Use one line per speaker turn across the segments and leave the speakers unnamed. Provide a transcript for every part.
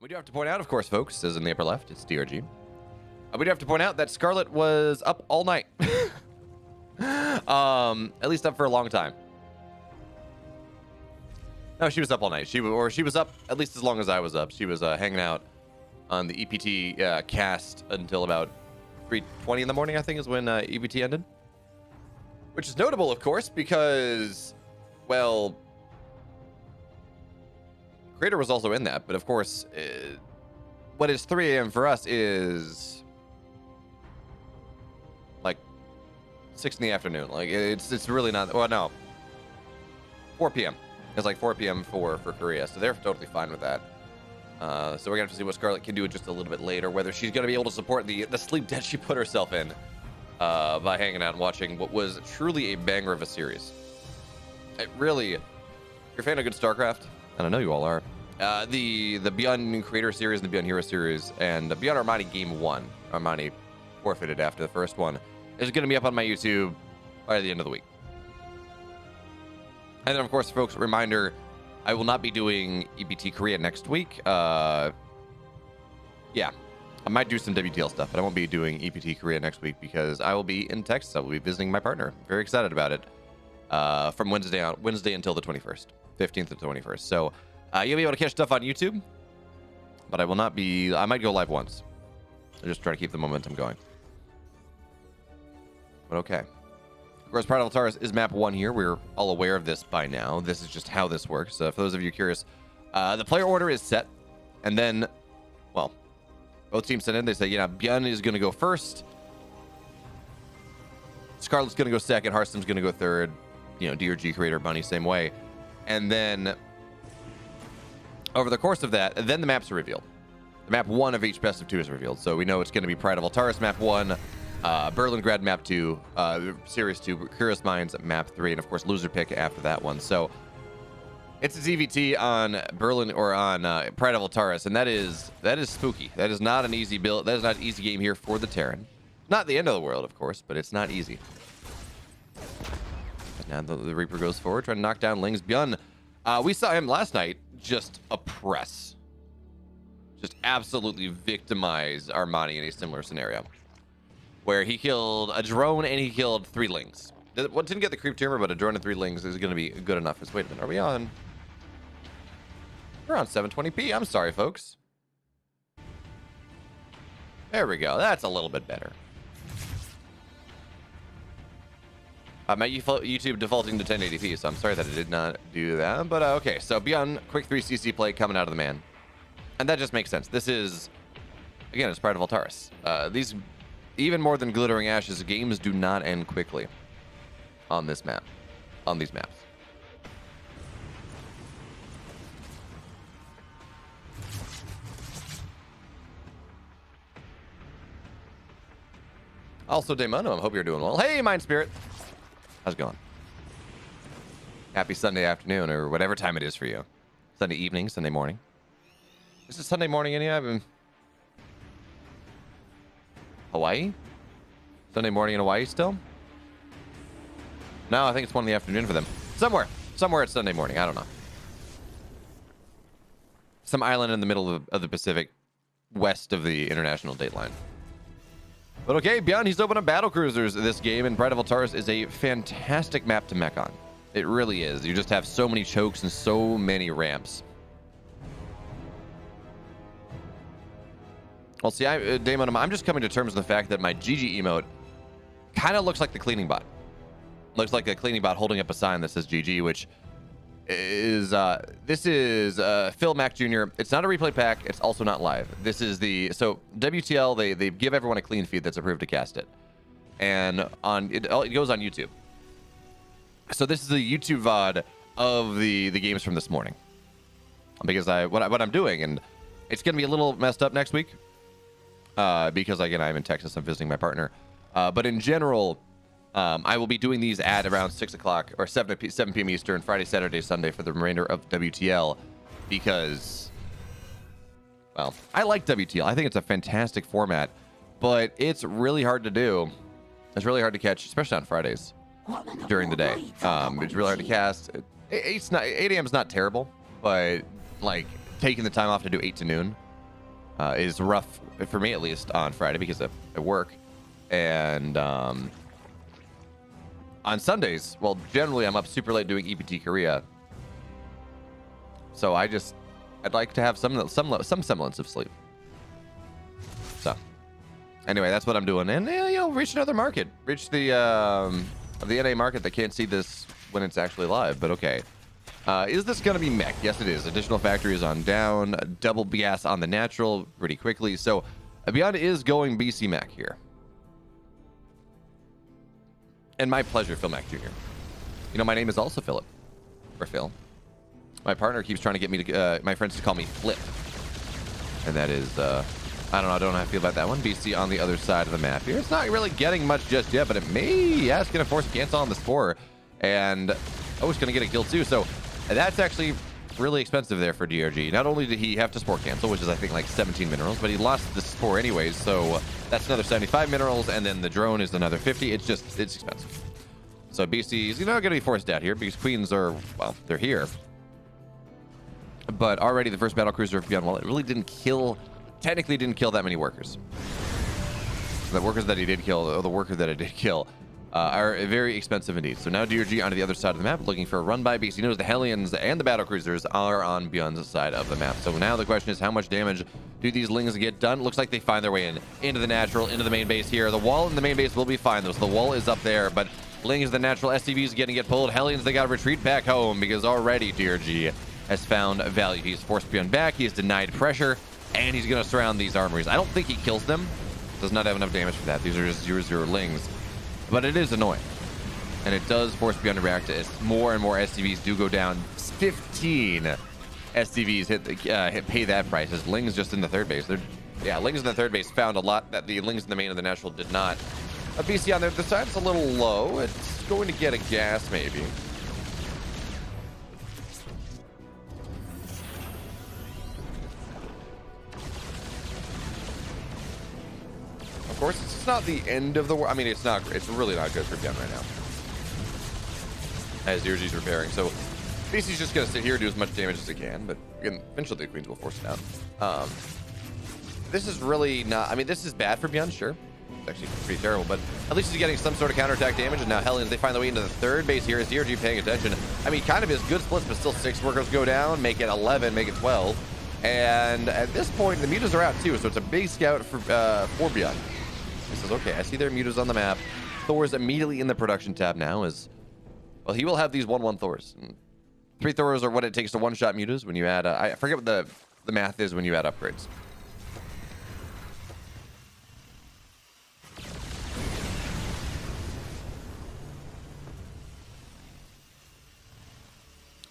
We do have to point out, of course, folks, as in the upper left, it's DRG. We do have to point out that Scarlett was up all night. At least up for a long time. No, she was up all night. She was up at least as long as I was up. She was hanging out on the EPT cast until about 3:20 in the morning, I think, is when EPT ended. Which is notable, of course, because, well, Creator was also in that. But of course, what is 3 a.m. for us is like 6 in the afternoon. Like it's really not. Well, no, 4 p.m. It's like 4 p.m. for Korea, so they're totally fine with that. So we're gonna have to see what Scarlett can do just a little bit later. Whether she's gonna be able to support the sleep debt she put herself in by hanging out and watching what was truly a banger of a series. It really, if you're a fan of good StarCraft, and I know you all are, the Byun Creator series and the Byun Hero series and the Byun Armani Game 1, Armani forfeited after the first one, is going to be up on my YouTube by the end of the week. And then, of course, folks, reminder, I will not be doing EPT Korea next week. Yeah, I might do some WTL stuff, but I won't be doing EPT Korea next week because I will be in Texas. I will be visiting my partner. Very excited about it. From Wednesday until the 21st, 15th to 21st. So you'll be able to catch stuff on YouTube, but I will not be. I might go live once. I'll just try to keep the momentum going. But okay. Of course, Pride of Altaris is map 1 here. We're all aware of this by now. This is just how this works. For those of you curious, the player order is set, and then, well, both teams send in. They say, Byun is going to go first. Scarlett's going to go second. Harstem's going to go third. DRG Creator, Bunny, same way. And then over the course of that, then the maps are revealed. The map 1 of each best of 2 is revealed. So we know it's going to be Pride of Altaris map 1, Berlingrad map 2, Series 2, Curious Minds map 3, and of course loser pick after that one. So it's a TVT on Berlin or on Pride of Altaris, and that is spooky. That is not an easy build. That is not an easy game here for the Terran. Not the end of the world, of course, but it's not easy. Now the Reaper goes forward, trying to knock down Ling's Byun. We saw him last night just oppress. Just absolutely victimize Armani in a similar scenario. Where he killed a drone and he killed 3 Lings. Didn't get the creep tumor, but a drone and 3 Lings is going to be good enough. Wait a minute, are we on? We're on 720p. I'm sorry, folks. There we go. That's a little bit better. My YouTube defaulting to 1080p, so I'm sorry that it did not do that. But okay, so Byun, quick 3 CC play coming out of the man. And that just makes sense. This is, again, it's Pride of Altaris. These, even more than Glittering Ashes, games do not end quickly on this map, on these maps. Also, Daemono, I hope you're doing well. Hey, Mind Spirit. How's it going? Happy Sunday afternoon, or whatever time it is for you. Sunday evening, Sunday morning. Is it Sunday morning in Hawaii? Sunday morning in Hawaii still? No, I think it's 1 in the afternoon for them. Somewhere it's Sunday morning. I don't know. Some island in the middle of the Pacific, west of the international date line. But okay, Byun, he's opened up battle cruisers this game, and Pride of Altaris is a fantastic map to mech on. It really is. You just have so many chokes and so many ramps. Well, see, Damon, I'm just coming to terms with the fact that my GG emote kind of looks like the cleaning bot. Looks like a cleaning bot holding up a sign that says GG, which is, this is Phil Mac Jr. It's not a replay pack. It's also not live. This is the, so WTL, they give everyone a clean feed that's approved to cast it. And it goes on YouTube. So this is the YouTube VOD of the games from this morning. Because what I'm doing, and it's going to be a little messed up next week. Because again, I'm in Texas, I'm visiting my partner. But in general, I will be doing these at around 6 o'clock or 7 p.m. Eastern, Friday, Saturday, Sunday for the remainder of WTL, because, well, I like WTL. I think it's a fantastic format, but it's really hard to do. It's really hard to catch, especially on Fridays during the day. It's really hard to cast. 8 a.m. is not terrible, but like taking the time off to do 8 to noon is rough for me, at least on Friday, because I work. And on Sundays, well, generally I'm up super late doing EPT Korea. So I'd like to have some semblance of sleep. So anyway, that's what I'm doing. And reach another market, reach the NA market that can't see this when it's actually live. But okay, is this going to be mech? Yes, it is. Additional factories on down, double gas on the natural pretty quickly. So Byun is going BC mech here. And my pleasure, Phil Mac Jr. My name is also Philip, or Phil. My partner keeps trying to get me to, my friends to call me Flip. And that is, I don't know how I feel about that one. BC on the other side of the map here. It's not really getting much just yet, but it may, yeah, it's going to force a cancel on the spore. And, it's going to get a kill too. So that's actually really expensive there for DRG. Not only did he have to spore cancel, which is, I think, like 17 minerals, but he lost the spore anyways. So that's another 75 minerals, and then the drone is another 50. It's expensive. So BC is going to be forced out here because Queens are, well, they're here. But already the first battle cruiser of Byun, well, it really technically didn't kill that many workers. The workers that he did kill, or the worker that it did kill, are very expensive indeed. So now DRG onto the other side of the map, looking for a run by BC. He knows the Hellions and the battle cruisers are on Byun's side of the map. So now the question is, how much damage do these Lings get done? Looks like they find their way into the natural, into the main base here. The wall in the main base will be fine, though. So the wall is up there, but Lings, the natural, SCVs getting get pulled. Hellions, they got to retreat back home because already DRG has found value. He's forced Byun back. He has denied pressure, and he's going to surround these armories. I don't think he kills them. Does not have enough damage for that. These are just 0/0 Lings. But it is annoying. And it does force Byun to react as more and more SCVs do go down. 15 SCVs pay that price as Lings just in the third base. Lings in the third base found a lot that the Lings in the main of the natural did not. A BC on there, the side's a little low. It's going to get a gas maybe. Of course, it's not the end of the world. I mean, it's really not good for Byun right now. As DRG's repairing. So, BC's just going to sit here and do as much damage as it can, but again, eventually the Queens will force it out. This is really not... I mean, this is bad for Byun, sure. It's actually pretty terrible, but at least he's getting some sort of counterattack damage, and now Hellions, they find their way into the third base here. Is DRG paying attention? I mean, kind of is good splits, but still 6 workers go down, make it 11, make it 12. And at this point, the mutas are out too, so it's a big scout for Byun. He says, okay, I see their mutas on the map. Thor's immediately in the production tab now as, well, he will have these 1/1 Thors. And 3 Thors are what it takes to one-shot mutas when you add, I forget what the math is when you add upgrades.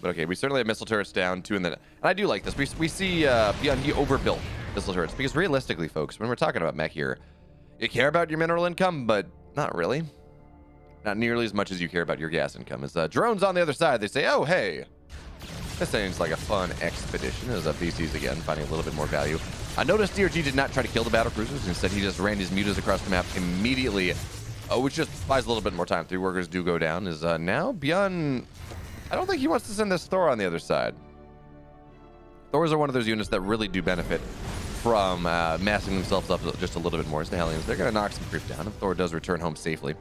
But okay, we certainly have missile turrets down, 2 in the... And I do like this. We see Byun, he overbuilt missile turrets. Because realistically, folks, when we're talking about mech here, you care about your mineral income, but not really. Not nearly as much as you care about your gas income. As drones on the other side, they say, oh, hey, this seems like a fun expedition. As BC's again, finding a little bit more value. I noticed DRG did not try to kill the battle cruisers. Instead, he just ran his mutas across the map immediately, which just buys a little bit more time. 3 workers do go down. Is now Byun... I don't think he wants to send this Thor on the other side. Thors are one of those units that really do benefit from massing themselves up just a little bit more as the Hellions. They're going to knock some creep down if Thor does return home safely.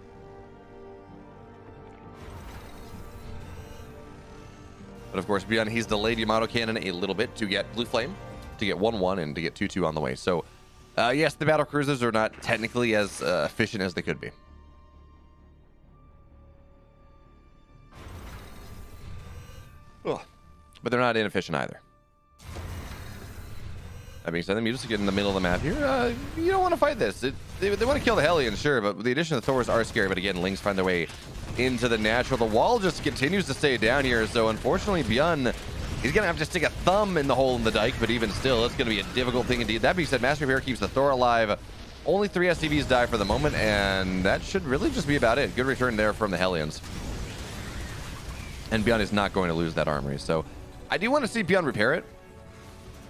But of course, Byun, he's delayed Yamato Cannon a little bit to get Blue Flame, to get 1/1, and to get 2/2 on the way. So, yes, the battle cruisers are not technically as efficient as they could be. Ugh. But they're not inefficient either. That being said, the mutas get in the middle of the map here. You don't want to fight this. They want to kill the Hellions, sure, but the addition of the Thors are scary. But again, Lings find their way into the natural. The wall just continues to stay down here. So unfortunately, Byun, he's going to have to stick a thumb in the hole in the dike. But even still, it's going to be a difficult thing indeed. That being said, Master Repair keeps the Thor alive. Only 3 SCVs die for the moment, and that should really just be about it. Good return there from the Hellions. And Byun is not going to lose that armory. So I do want to see Byun repair it.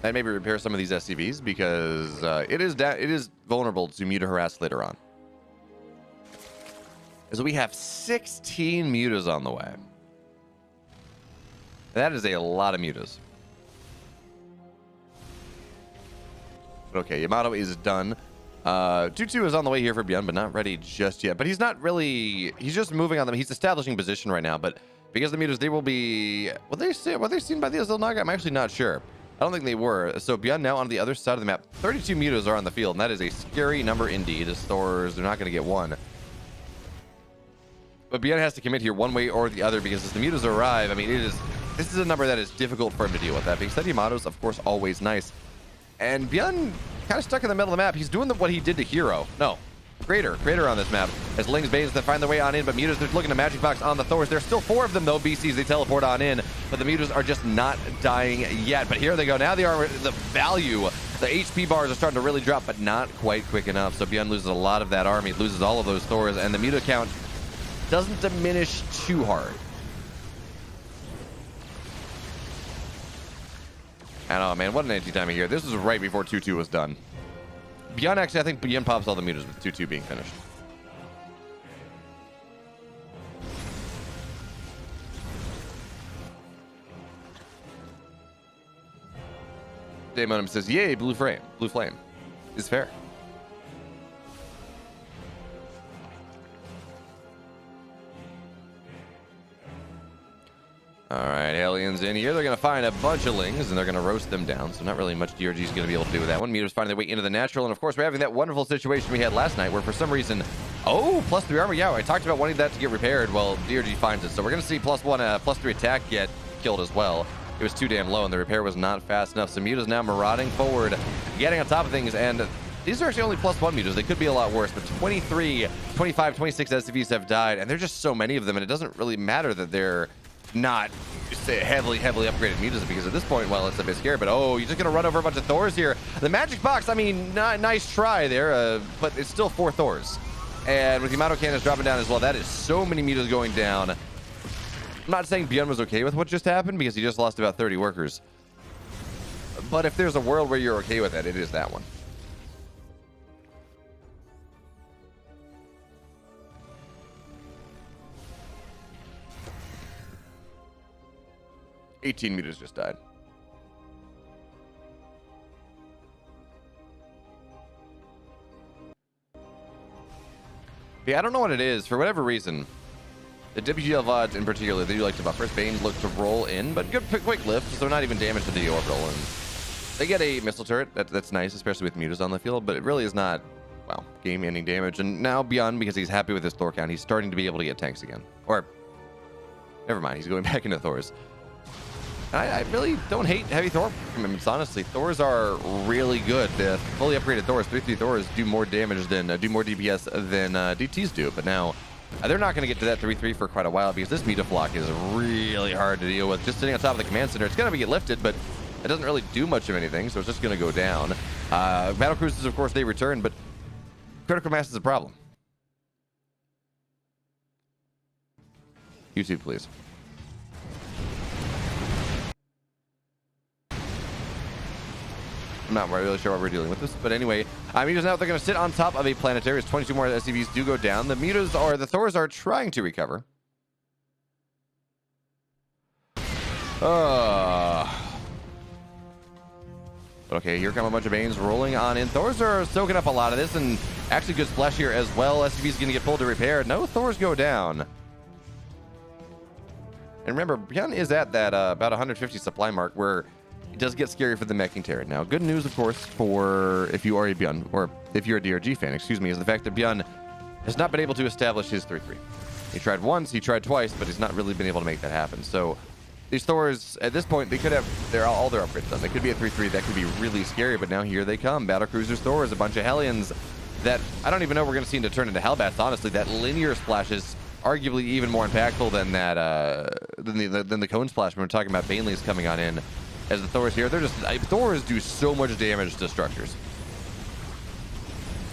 And maybe repair some of these SCVs because it is vulnerable to muta harass later on. As we have 16 mutas on the way. That is a lot of mutas. Okay, Yamato is done. 2-2 is on the way here for Byun, but not ready just yet. But he's not really... He's just moving on them. He's establishing position right now, but because the mutas, they will be... Were they seen by the Azul Naga? I'm actually not sure. I don't think they were. So Byun now on the other side of the map. 32 mutas are on the field, and that is a scary number indeed. As Thors, they're not going to get one. But Byun has to commit here one way or the other, because as the mutas arrive, I mean, this is a number that is difficult for him to deal with. That being said, Yamato's, of course, always nice. And Byun kind of stuck in the middle of the map. He's doing what he did to Hero. No, Greater on this map. As Ling's Banes that find their way on in, but mutas, they're looking to Magic Box on the Thors. There's still 4 of them, though. BCs, they teleport on in, but the mutas are just not dying yet. But here they go. Now the value, the HP bars are starting to really drop, but not quite quick enough. So Byun loses a lot of that army, loses all of those Thors, and the muta count doesn't diminish too hard. And oh man, what an anti-timing here. This was right before 2-2 was done. Byun, actually, I think Byun pops all the mutas with 2-2 being finished. Daemon says, yay, blue flame is fair. All right, aliens in here. They're going to find a bunch of Lings, and they're going to roast them down. So not really much DRG is going to be able to do with that one. Mutas finding their way into the natural. And, of course, we're having that wonderful situation we had last night where, for some reason... Oh, +3 armor. Yeah, I talked about wanting that to get repaired. Well, DRG finds it. So we're going to see +1, +3 attack get killed as well. It was too damn low, and the repair was not fast enough. So Muta's now marauding forward, getting on top of things. And these are actually only +1 Mutas. They could be a lot worse. But 23, 25, 26 SCVs have died. And there's just so many of them. And it doesn't really matter that they're not heavily upgraded mutas, because at this point, well, it's a bit scary. But oh, you're just gonna run over a bunch of Thors here. The Magic Box, I mean, nice try there, but it's still 4 Thors, and with the Yamato cannons dropping down as well, that is so many mutas going down. I'm not saying Byun was okay with what just happened, because he just lost about 30 workers, but if there's a world where you're okay with that, it is that one. $18 mutas just died. Yeah, I don't know what it is. For whatever reason, the WTL VODs in particular, they do like to buff. First, Banes look to roll in, but good quick lift, so they're not even damaged to the orbital. And they get a missile turret. That's nice, especially with mutas on the field, but it really is not, well, game-ending damage. And now Byun, because he's happy with his Thor count, he's starting to be able to get tanks again. Or, never mind, he's going back into Thors. I really don't hate heavy Thor commitments, honestly. Thors are really good. The fully upgraded Thors, 3-3 Thors, do more damage than, do more DPS than DTs do. But now, they're not going to get to that 3-3 for quite a while, because this muta flock is really hard to deal with. Just sitting on top of the command center, it's going to get lifted, but it doesn't really do much of anything, so it's just going to go down. Battle cruisers, of course, they return, but critical mass is a problem. YouTube, please. I'm not really sure why we're dealing with this, but anyway, mutas now, they're going to sit on top of a planetary as 22 more SCVs do go down. The Thors are trying to recover. But okay, here come a bunch of Banes rolling on in. Thors are soaking up a lot of this, and actually good splash here as well. SCV's going to get pulled to repair. No Thors go down. And remember, Byun is at that about 150 supply mark, where it does get scary for the meching turret. Now, good news, of course, for if you are a Byun, or if you're a DRG fan, excuse me, is the fact that Byun has not been able to establish his 3-3. He tried once, he tried twice, but he's not really been able to make that happen. So these Thors, at this point, they could have all their upgrades done. They could be a 3-3. That could be really scary, but now here they come. Battlecruisers, Thors, a bunch of Hellions that I don't even know we're going to see to turn into Hellbats, honestly. That linear splash is arguably even more impactful than that than the cone splash when we're talking about Baneley's coming on in. As the Thors here, Thors do so much damage to structures.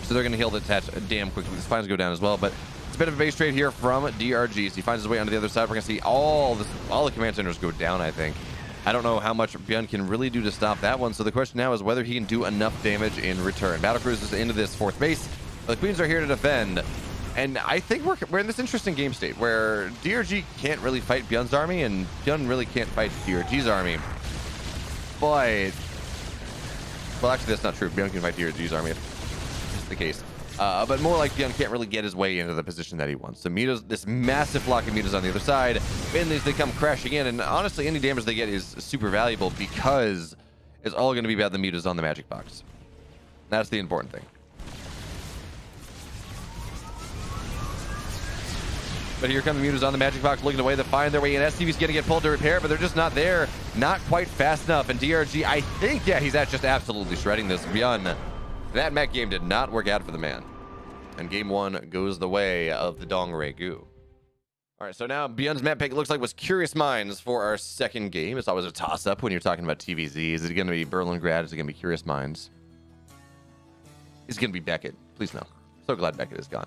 So they're going to heal the attach damn quickly. The spines go down as well, but it's a bit of a base trade here from DRG. So he finds his way onto the other side. We're going to see all the command centers go down, I think. I don't know how much Byun can really do to stop that one. So the question now is whether he can do enough damage in return. Battlecruisers into this 4th base. The Queens are here to defend. And I think we're in this interesting game state where DRG can't really fight Byun's army, and Byun really can't fight DRG's army. But Well, actually, that's not true. Byun can fight DRG's army. That's the case. But more like Byun can't really get his way into the position that he wants. So Muta's, this massive flock of Mutas on the other side, and they come crashing in. And honestly, any damage they get is super valuable because it's all going to be about the Mutas on the magic box. That's the important thing. But here come the Mutas on the magic box looking away to find their way in. SCV's going to get pulled to repair, but they're just not there. Not quite fast enough. And DRG, I think, yeah, he's just absolutely shredding this. Byun, that mech game did not work out for the man. And game one goes the way of the Dongray Goo. All right, so now Byun's map pick looks like was Curious Minds for our second game. It's always a toss-up when you're talking about TVZ. Is it going to be Berlingrad? Is it going to be Curious Minds? It's going to be Beckett. Please no. So glad Beckett is gone.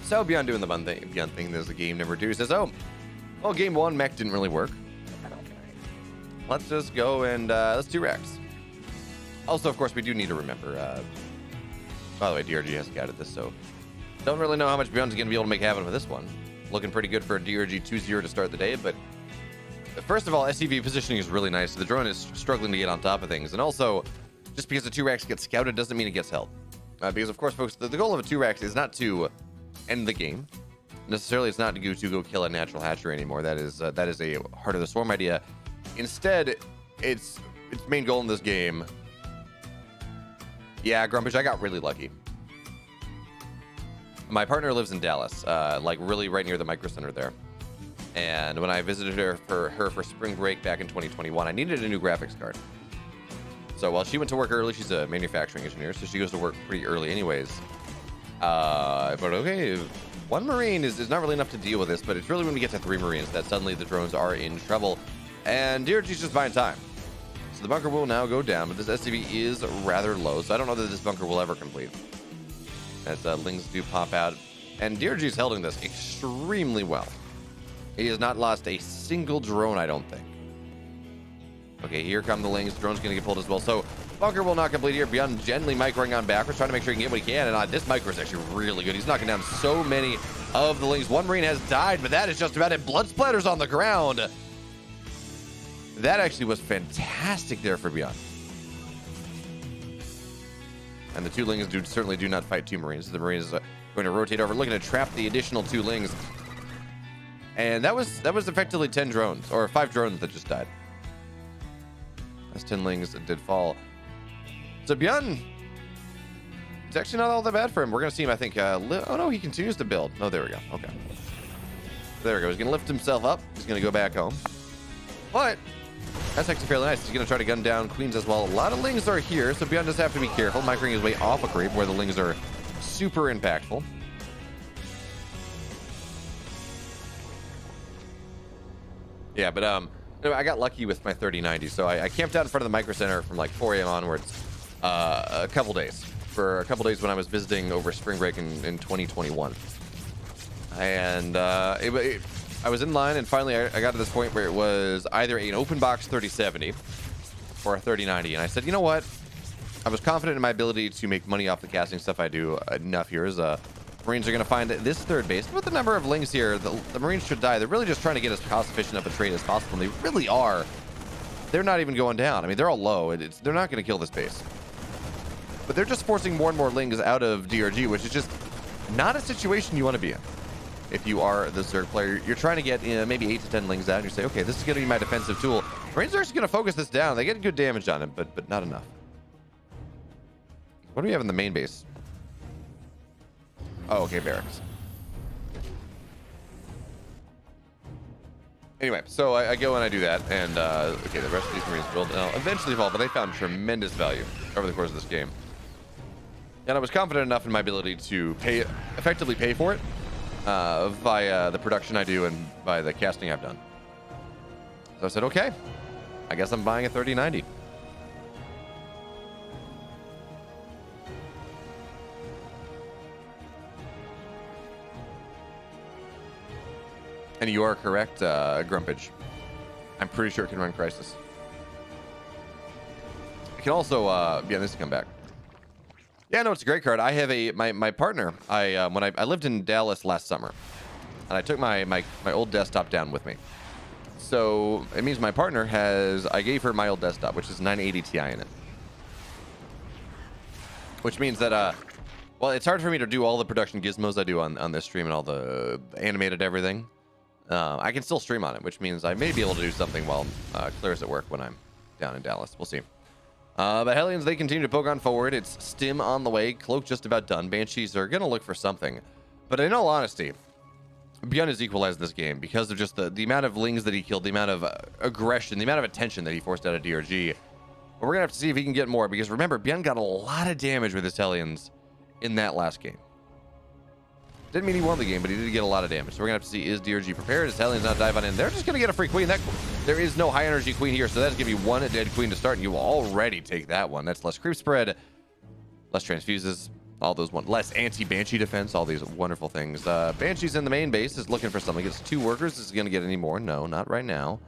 So Byun doing the Byun thing. There's a game number 2. Says, oh, well, game 1 mech didn't really work. Let's just go and let's do Rex. Also, of course, we do need to remember. By the way, DRG hasn't guided this, so don't really know how much Byun's going to be able to make happen with this one. Looking pretty good for a DRG 2-0 to start the day, but first of all, SCV positioning is really nice. The drone is struggling to get on top of things, and also, just because the 2-Rex gets scouted doesn't mean it gets held. Because, of course, folks, the goal of a 2-Rex is not to end the game. Necessarily, it's not to go kill a natural hatchery anymore. That is a Heart of the Swarm idea. Instead, its main goal in this game. Yeah, Grumpish, I got really lucky. My partner lives in Dallas, like really right near the Micro Center there. And when I visited her for spring break back in 2021, I needed a new graphics card. So while she went to work early, she's a manufacturing engineer, so she goes to work pretty early anyways. But okay, 1 Marine is not really enough to deal with this, but it's really when we get to 3 Marines that suddenly the drones are in trouble. And DRG's just buying time. So the bunker will now go down, but this SCV is rather low, so I don't know that this bunker will ever complete. As Lings do pop out. And DRG's holding this extremely well. He has not lost a single drone, I don't think. Okay, here come the Lings. Drone's going to get pulled as well. So bunker will not complete here. Byun gently microing on backwards, trying to make sure he can get what he can. And this micro is actually really good. He's knocking down so many of the Lings. 1 Marine has died, but that is just about it. Blood splatters on the ground. That actually was fantastic there for Byun. And the 2 Lings certainly do not fight 2 Marines. The Marines are going to rotate over, looking to trap the additional 2 Lings. And that was effectively 10 drones, or 5 drones that just died. As 10 Lings did fall. So Byun, it's actually not all that bad for him. We're going to see him, I think. Oh, no, he continues to build. Oh, there we go. Okay. There we go. He's going to lift himself up. He's going to go back home. But that's actually fairly nice. He's going to try to gun down Queens as well. A lot of Lings are here, so Byun does have to be careful. Microing his way off a creep where the Lings are super impactful. Yeah, but I got lucky with my 3090, so I camped out in front of the Micro Center from like 4 a.m. onwards a couple days. For a couple days when I was visiting over spring break in 2021. And I was in line, and finally I got to this point where it was either an open box 3070 or a 3090. And I said, you know what? I was confident in my ability to make money off the casting stuff I do enough here. Marines are going to find this third base. With the number of Lings here, the Marines should die. They're really just trying to get as cost-efficient of a trade as possible, and they really are. They're not even going down. I mean, they're all low. They're not going to kill this base. But they're just forcing more and more Lings out of DRG, which is just not a situation you want to be in. If you are the Zerg player, you're trying to get maybe 8 to 10 Lings out, and you say, okay, this is going to be my defensive tool. Marines are actually going to focus this down. They get good damage on it, but not enough. What do we have in the main base? Oh, okay, barracks. Anyway, so I go and I do that, and okay, the rest of these Marines will eventually fall, but they found tremendous value over the course of this game. And I was confident enough in my ability to effectively pay for it via the production I do and by the casting I've done. So I said, okay, I guess I'm buying a 3090. And you are correct, Grumpage. I'm pretty sure it can run Crisis. It can also, yeah, this can come back. Yeah, no, it's a great card. I have my partner. When I lived in Dallas last summer, and I took my old desktop down with me. So it means my partner I gave her my old desktop, which is 980 Ti in it. Which means that, well, it's hard for me to do all the production gizmos I do on this stream and all the animated everything. I can still stream on it, which means I may be able to do something while Claire's at work when I'm down in Dallas. We'll see. But Hellions, they continue to poke on forward. It's Stim on the way. Cloak just about done. Banshees are going to look for something. But in all honesty, Byun has equalized this game because of just the amount of Lings that he killed, the amount of aggression, the amount of attention that he forced out of DRG. But we're going to have to see if he can get more because remember, Byun got a lot of damage with his Hellions in that last game. Didn't mean he won the game, but he did get a lot of damage. So we're going to have to see, is DRG prepared? Is Hellions not dive on in? They're just going to get a free queen. There is no high energy queen here, so that's going to be one dead queen to start, and you will already take that one. That's less creep spread, less transfuses, all those less anti-Banshee defense, all these wonderful things. Banshee's in the main base is looking for something. It's 2 workers. Is he going to get any more? No, not right now.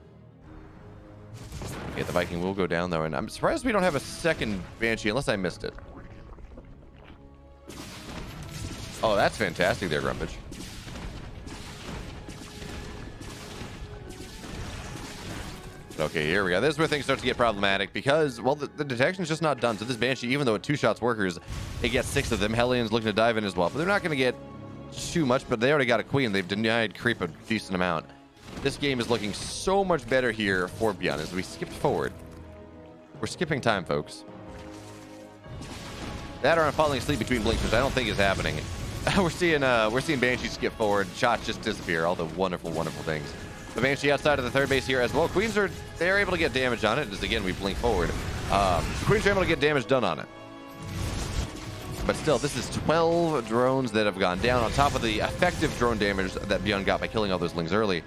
Okay, the Viking will go down, though, and I'm surprised we don't have a second Banshee, unless I missed it. Oh, that's fantastic there, Grumpage. Okay, here we go. This is where things start to get problematic because, well, the detection's just not done. So this Banshee, even though it 2-shots workers, it gets 6 of them. Hellions looking to dive in as well. But they're not going to get too much, but they already got a queen. They've denied creep a decent amount. This game is looking so much better here for Byun as we skip forward. We're skipping time, folks. That or I'm falling asleep between blinks, which I don't think is happening. we're seeing Banshee skip forward. Shots just disappear. All the wonderful, wonderful things. The Banshee outside of the third base here as well. Queens they're able to get damage on it. As again, we blink forward. Queens are able to get damage done on it. But still, this is 12 drones that have gone down on top of the effective drone damage that Byun got by killing all those Lings early.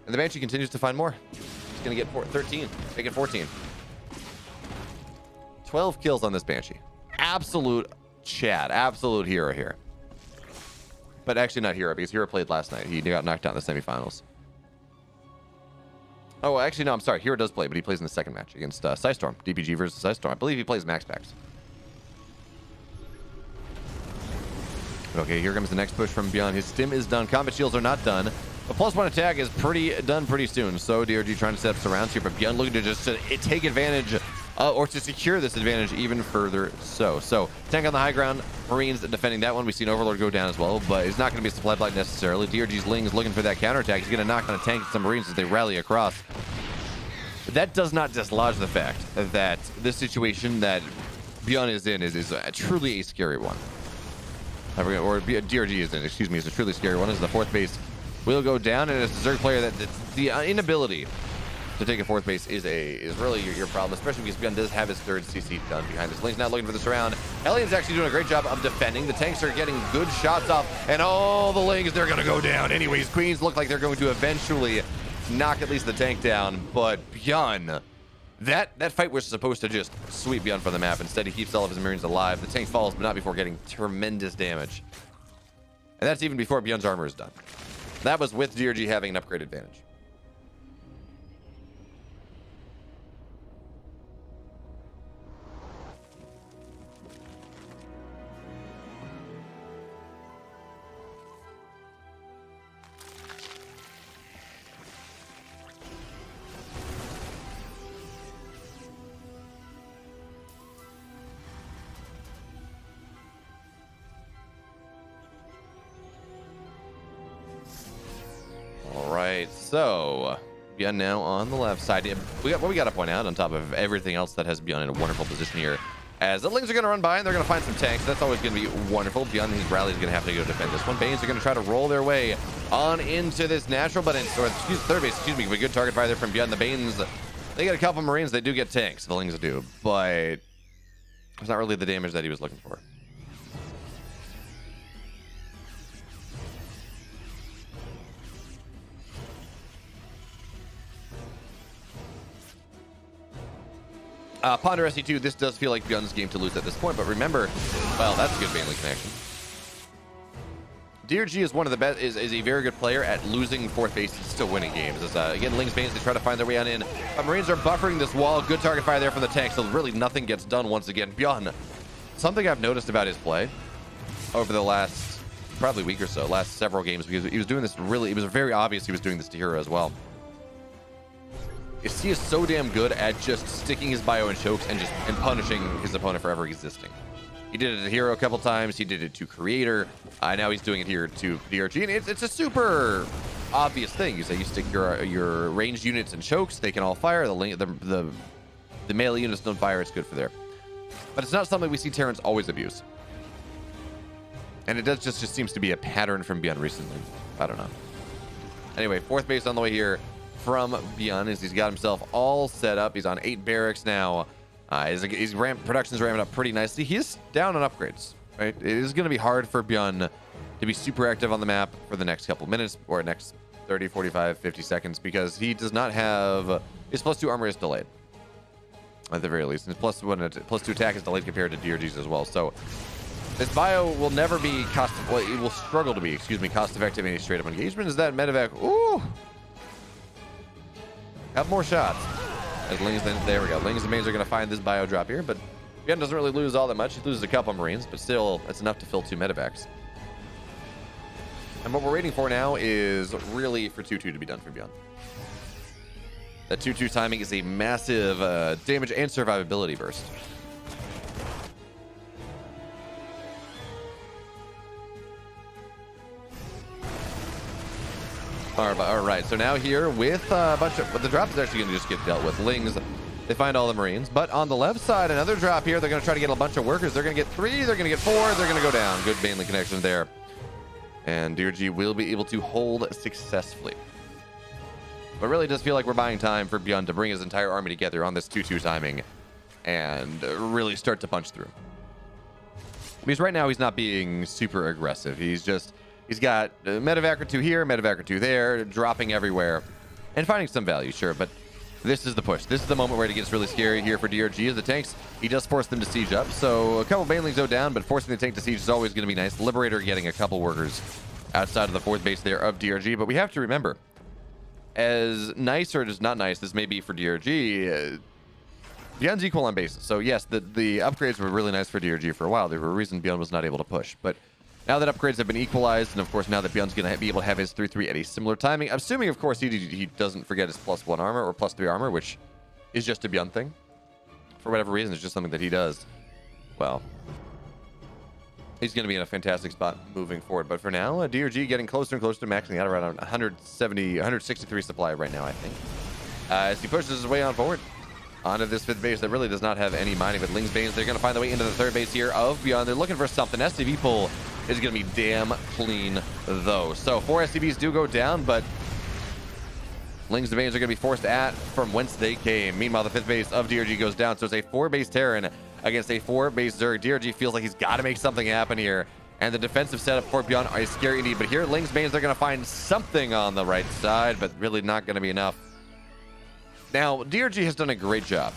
And the Banshee continues to find more. It's going to get 13. Make it 14. 12 kills on this Banshee. Absolute Chad. Absolute hero here. But actually not hero because hero played last night. He got knocked out in the semifinals. Oh, actually, no, I'm sorry. Hero does play, but he plays in the second match against Psystorm. DPG versus Psystorm. I believe he plays max packs. Okay, here comes the next push from Byun. His stim is done. Combat shields are not done. A +1 attack is done pretty soon. So DRG trying to set up surrounds here, but Byun looking to just take advantage or to secure this advantage even further. So tank on the high ground. Marines defending that one. We've seen Overlord go down as well, but he's not going to be a supply blight necessarily. DRG's Ling is looking for that counterattack. He's going to knock on a tank and some Marines as they rally across. That does not dislodge the fact that this situation that Byun is in is truly a scary one. Or DRG is in, excuse me, is a truly scary one. As the fourth base will go down, and it's a Zerg player that the inability to take a fourth base is really your problem, especially because Byun does have his third CC done behind his Ling's not looking for this round. Hellions actually doing a great job of defending. The tanks are getting good shots off, and all the Lings, they're going to go down. Anyways, Queens look like they're going to eventually knock at least the tank down, but Byun, that fight was supposed to just sweep Byun from the map. Instead, he keeps all of his Marines alive. The tank falls, but not before getting tremendous damage. And that's even before Byun's armor is done. That was with DRG having an upgrade advantage. Alright, so Byun now on the left side. What we got to point out on top of everything else that has Byun in a wonderful position here, as the Lings are going to run by and they're going to find some tanks. That's always going to be wonderful. Byun, his rally is going to have to go defend this one. Banes are going to try to roll their way on into this natural, but third base, excuse me, a good target fire there from Byun. The Banes, they get a couple Marines, they do get tanks, the Lings do, but It's not really the damage that he was looking for. Ponder SE2, this does feel like Byun's game to lose at this point, but remember, well, that's a good Baneling connection. DRG is one of the best, is a very good player at losing fourth base and still winning games. As, again, Ling's Banes, they try to find their way on in. Marines are buffering this wall. Good target fire there from the tank, so really nothing gets done once again. Byun, something I've noticed about his play over the last probably week or so, last several games, because he was doing this really, it was very obvious he was doing this to Hero as well. He is so damn good at just sticking his bio in chokes and punishing his opponent for ever existing. He did it to Hero a couple times. He did it to Creator. Now he's doing it here to DRG, and it's a super obvious thing. You say you stick your ranged units in chokes, they can all fire. The melee units don't fire. It's good for there, but it's not something we see Terrans always abuse. And it does just seems to be a pattern from Byun recently. I don't know. Anyway, fourth base on the way here from Byun as he's got himself all set up. He's on 8 barracks now. Production's ramping up pretty nicely. He is down on upgrades, right? It is going to be hard for Byun to be super active on the map for the next couple minutes or next 30, 45, 50 seconds because he does not have... His +2 armor is delayed, at the very least. And his +2 attack is delayed compared to DRG's as well. So this bio will never be it will struggle to be, cost-effective in a straight-up engagement. Is that medevac? Ooh! Have more shots. As Lings, there we go. Lings and Mains are going to find this bio drop here, but Byun doesn't really lose all that much. He loses a couple Marines, but still, it's enough to fill 2 medevacs. And what we're waiting for now is really for 2-2 to be done for Byun. That 2-2 timing is a massive damage and survivability burst. All right, so now here with a bunch of... But the drop is actually going to just get dealt with. Lings, they find all the Marines. But on the left side, another drop here. They're going to try to get a bunch of workers. They're going to get 3. They're going to get 4. They're going to go down. Good Baneling connection there. And DRG will be able to hold successfully. But it really does feel like we're buying time for Byun to bring his entire army together on this 2-2 timing and really start to punch through. Because right now he's not being super aggressive. He's got a medevac or 2 here, medevac or 2 there, dropping everywhere, and finding some value, sure, but this is the push. This is the moment where it gets really scary here for DRG as the tanks, he does force them to siege up, so a couple Banelings go down, but forcing the tank to siege is always going to be nice. Liberator getting a couple workers outside of the 4th base there of DRG, but we have to remember, as nice or just not nice this may be for DRG, Byun's equal on bases. So yes, the upgrades were really nice for DRG for a while. There were a reason Byun was not able to push, but now that upgrades have been equalized, and of course now that Byun's going to be able to have his 3-3 at a similar timing, assuming of course he doesn't forget his +1 armor or +3 armor, which is just a Byun thing. For whatever reason, it's just something that he does. Well, he's going to be in a fantastic spot moving forward. But for now, DRG getting closer and closer to maxing out around 163 supply right now, I think. As he pushes his way on forward onto this 5th base that really does not have any mining, but Ling's Banes, they're going to find their way into the 3rd base here of Byun. They're looking for something. SCV pull is going to be damn clean, though. So 4 SCVs do go down, but Ling's Banes are going to be forced at from whence they came. Meanwhile, the 5th base of DRG goes down, so it's a 4-base Terran against a 4-base Zerg. DRG feels like he's got to make something happen here, and the defensive setup for Byun is scary indeed. But here, Ling's Banes are going to find something on the right side, but really not going to be enough. Now, DRG has done a great job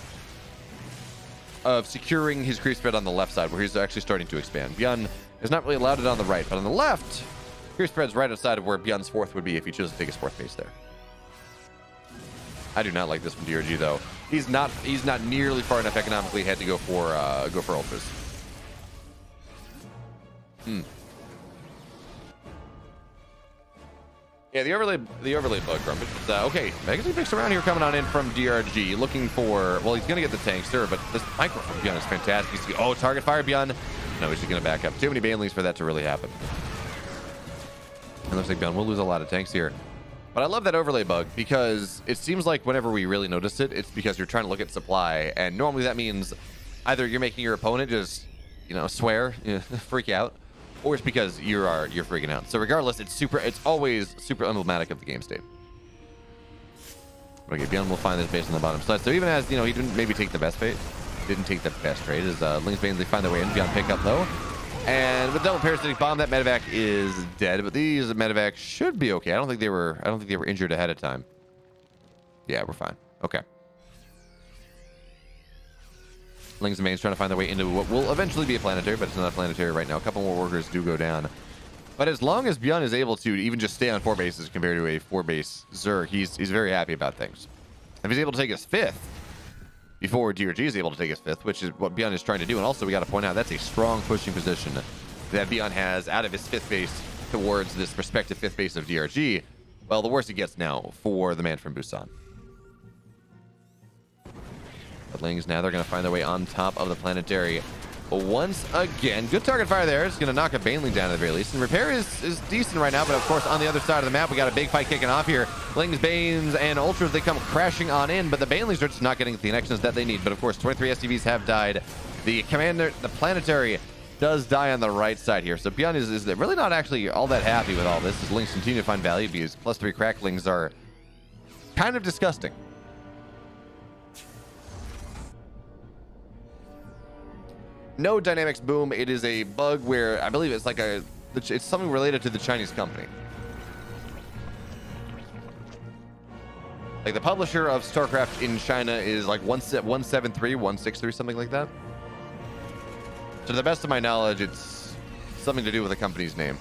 of securing his creep spread on the left side, where he's actually starting to expand. Byun is not really allowed it on the right, but on the left, creep spread's right outside of where Byun's 4th would be if he chose to take his 4th base there. I do not like this from DRG though. He's not nearly far enough economically ahead to go for ultras. Yeah, the overlay bug from it. Okay, Magazine picks around here coming on in from DRG, looking for, well, he's going to get the tank, sure, but this micro from Byun is fantastic. You see, oh, target fire Byun. No, he's just going to back up. Too many Banelings for that to really happen. It looks like Byun will lose a lot of tanks here. But I love that overlay bug because it seems like whenever we really notice it, it's because you're trying to look at supply, and normally that means either you're making your opponent just, swear, freak out, or it's because you're freaking out. So regardless, it's always super emblematic of the game state. Okay, Byun will find this base on the bottom side. So even as, he didn't maybe take the best bait, didn't take the best trade as Ling's Banes, they find their way in. Byun pick up though. And with double parasitic bomb, that medevac is dead. But these medevacs should be okay. I don't think they were injured ahead of time. Yeah, we're fine. Okay. Ling's Banes trying to find their way into what will eventually be a planetary, but it's not a planetary right now. A couple more workers do go down. But as long as Byun is able to even just stay on 4 bases compared to a 4-base Zerg, he's very happy about things. If he's able to take his 5th before DRG is able to take his 5th, which is what Byun is trying to do. And also, we got to point out, that's a strong pushing position that Byun has out of his 5th base towards this prospective 5th base of DRG. Well, the worse it gets now for the man from Busan. But Lings, now they're going to find their way on top of the planetary once again. Good target fire there. It's going to knock a Baneling down at the very least. And repair is decent right now, but of course on the other side of the map, we got a big fight kicking off here. Lings, Banes, and Ultras, they come crashing on in, but the Banelings are just not getting the connections that they need. But of course, 23 STVs have died. The commander, the planetary, does die on the right side here. So Byun is really not actually all that happy with all this as Lings continue to find value because +3 cracklings are kind of disgusting. No dynamics boom. It is a bug where I believe it's like it's something related to the Chinese company. Like the publisher of StarCraft in China is like 173, 163, something like that. To the best of my knowledge, it's something to do with the company's name.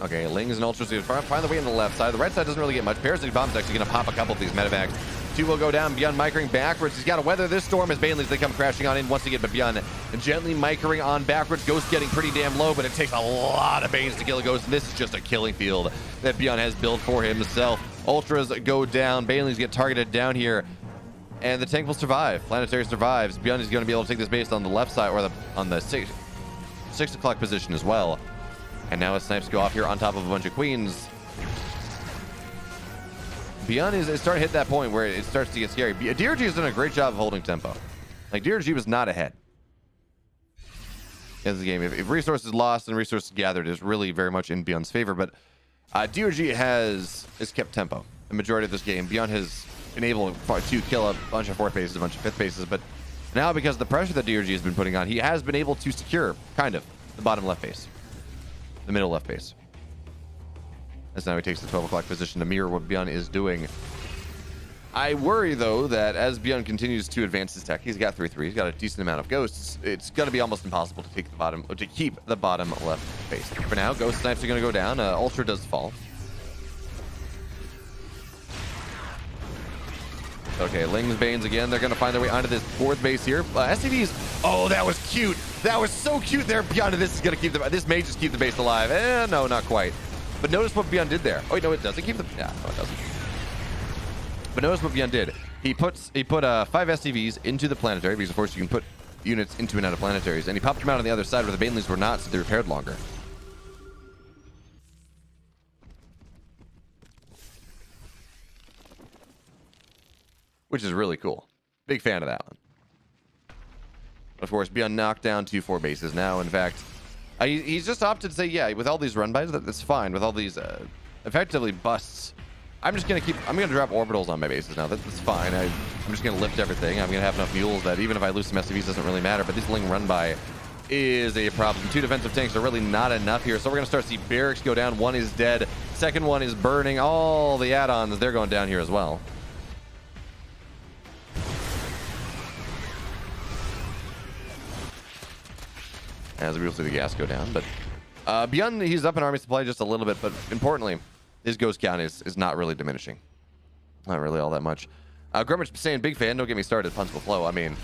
Okay, Lings and Ultras find the way on the left side. The right side doesn't really get much. Parasitic Bomb's actually going to pop a couple of these medevacs. 2 will go down. Byun micring backwards. He's got to weather this storm as Banelings, they come crashing on in once again. But Byun gently micring on backwards. Ghost getting pretty damn low, but it takes a lot of Banes to kill a Ghost. And this is just a killing field that Byun has built for himself. Ultras go down. Banelings get targeted down here. And the tank will survive. Planetary survives. Byun is going to be able to take this base on the left side or on the 6 o'clock position as well. And now his snipes go off here on top of a bunch of queens. Byun is starting to hit that point where it starts to get scary. DRG has done a great job of holding tempo. Like, DRG was not ahead in the game. If resources lost and resources gathered is really very much in Byun's favor. But DRG has kept tempo the majority of this game. Byun has been able to kill a bunch of 4th bases, a bunch of 5th bases. But now, because of the pressure that DRG has been putting on, he has been able to secure, kind of, the bottom left base. The middle left base. As now he takes the 12 o'clock position to mirror what Byun is doing. I worry, though, that as Byun continues to advance his tech, he's got 3-3, he's got a decent amount of ghosts. It's going to be almost impossible to take the bottom, or to keep the bottom left base. For now, ghost snipes are going to go down. Ultra does fall. Okay, Ling's Banes again. They're going to find their way onto this 4th base here. SCVs. Oh, that was cute. That was so cute there. Byun, this is going to keep this may just keep the base alive. No, not quite. But notice what Byun did there. Oh, wait, no, it doesn't keep the. Yeah, no, it doesn't. But notice what Byun did. He put 5 SCVs into the planetary because, of course, you can put units into and out of planetaries, and he popped them out on the other side where the Banelings were not, so they repaired longer. Which is really cool. Big fan of that one. Of course, Byun knocked down 2 4 bases now. In fact, he's just opted to say, yeah, with all these run bys, that's fine. With all these effectively busts, I'm going to drop orbitals on my bases now. That's fine. I'm just going to lift everything. I'm going to have enough mules that even if I lose some SCVs, doesn't really matter. But this Ling run by is a problem. 2 defensive tanks are really not enough here. So we're going to start to see barracks go down. 1 is dead. 2nd one is burning. All the add-ons, they're going down here as well. As we will see the gas go down. But Byun, he's up in army supply just a little bit, but importantly, his ghost count is not really diminishing. Not really all that much. Grummage saying, big fan, don't get me started, Punch will flow. I mean,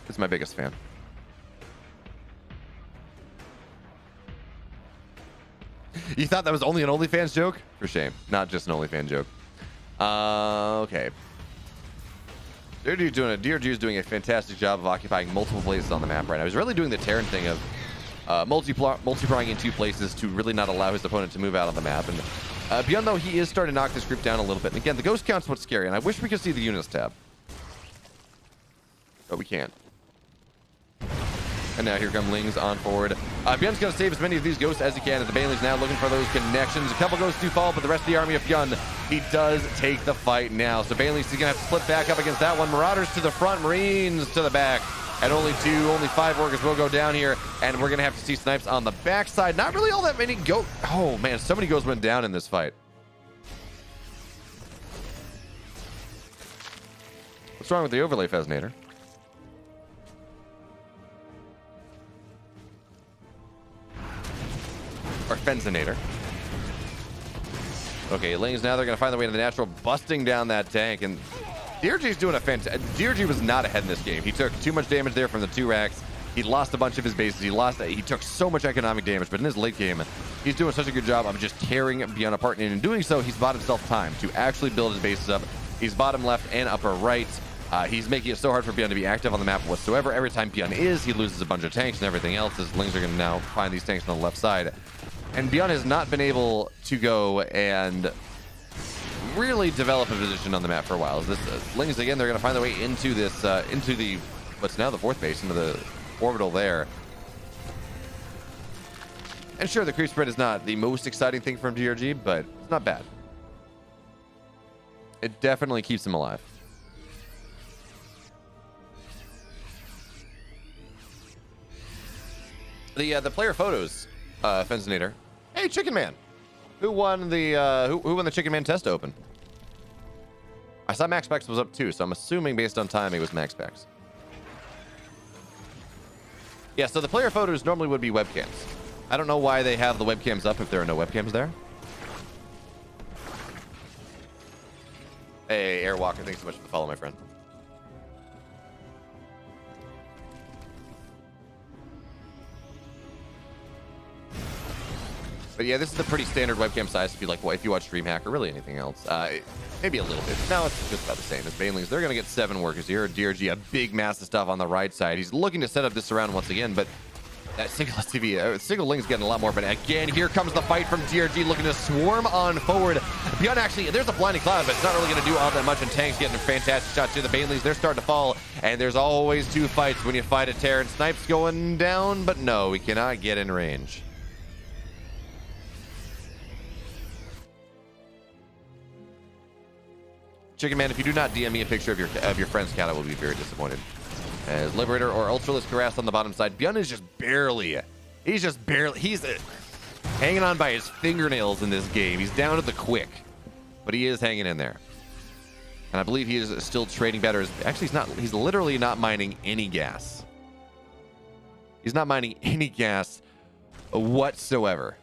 it's my biggest fan. You thought that was only an OnlyFans joke? For shame. Not just an OnlyFans joke. Okay. DRG is doing a fantastic job of occupying multiple places on the map right now. He's really doing the Terran thing of multiplying in 2 places to really not allow his opponent to move out on the map. And Byun, though, he is starting to knock this group down a little bit. And again, the ghost count's what's scary, and I wish we could see the units tab. but we can't. And now here come Lings on forward. Byun's going to save as many of these ghosts as he can, and the Bailey's now looking for those connections. A couple ghosts do fall, but the rest of the army of Byun, he does take the fight now. So Bailey's going to have to split back up against that one. Marauders to the front, Marines to the back. And only 5 workers will go down here, and we're going to have to see snipes on the backside. Not really all that many ghosts. Oh, man, so many ghosts went down in this fight. What's wrong with the overlay, Feznator? Or Fenzinator. Okay, Lings now they're going to find their way to the natural, busting down that tank. And DRG's doing a fantastic... DRG was not ahead in this game. He took too much damage there from the 2 racks. He lost a bunch of his bases. He took so much economic damage. But in his late game, he's doing such a good job of just tearing Byun apart. And in doing so, he's bought himself time to actually build his bases up. He's bottom left and upper right. He's making it so hard for Byun to be active on the map whatsoever. Every time Byun is, he loses a bunch of tanks and everything else. His Lings are going to now find these tanks on the left side. And Byun has not been able to go and really develop a position on the map for a while. As this Lings, again, they're going to find their way into this, into the, what's now the 4th base, into the orbital there. And sure, the creep spread is not the most exciting thing from DRG, but it's not bad. It definitely keeps him alive. The player photos, Fenzinator. Hey, Chicken Man. Who won the who won the Chicken Man test open? I saw Max Specs was up too, so I'm assuming based on time it was Max Specs. Yeah, so the player photos normally would be webcams. I don't know why they have the webcams up if there are no webcams there. Hey, Airwalker, thanks so much for the follow, my friend. But yeah, this is a pretty standard webcam size if you like, if you watch DreamHack or really anything else. Maybe a little bit. No, it's just about the same as Banelings. They're going to get 7 workers here. DRG, a big mass of stuff on the right side. He's looking to set up this surround once again, but that single Ling's getting a lot more. But again, here comes the fight from DRG, looking to swarm on forward. Byun actually, there's a blinding cloud, but it's not really going to do all that much. And Tank's getting a fantastic shot too. The Banelings, they're starting to fall, and there's always 2 fights when you fight a Terran. Snipes going down, but no, we cannot get in range. Chicken Man, if you do not DM me a picture of your friend's cat, I will be very disappointed. As Liberator or Ultralisk harassed on the bottom side, Byun is just barely, he's hanging on by his fingernails in this game. He's down to the quick, but he is hanging in there. And I believe he is still trading better. Actually, he's literally not mining any gas. He's not mining any gas whatsoever.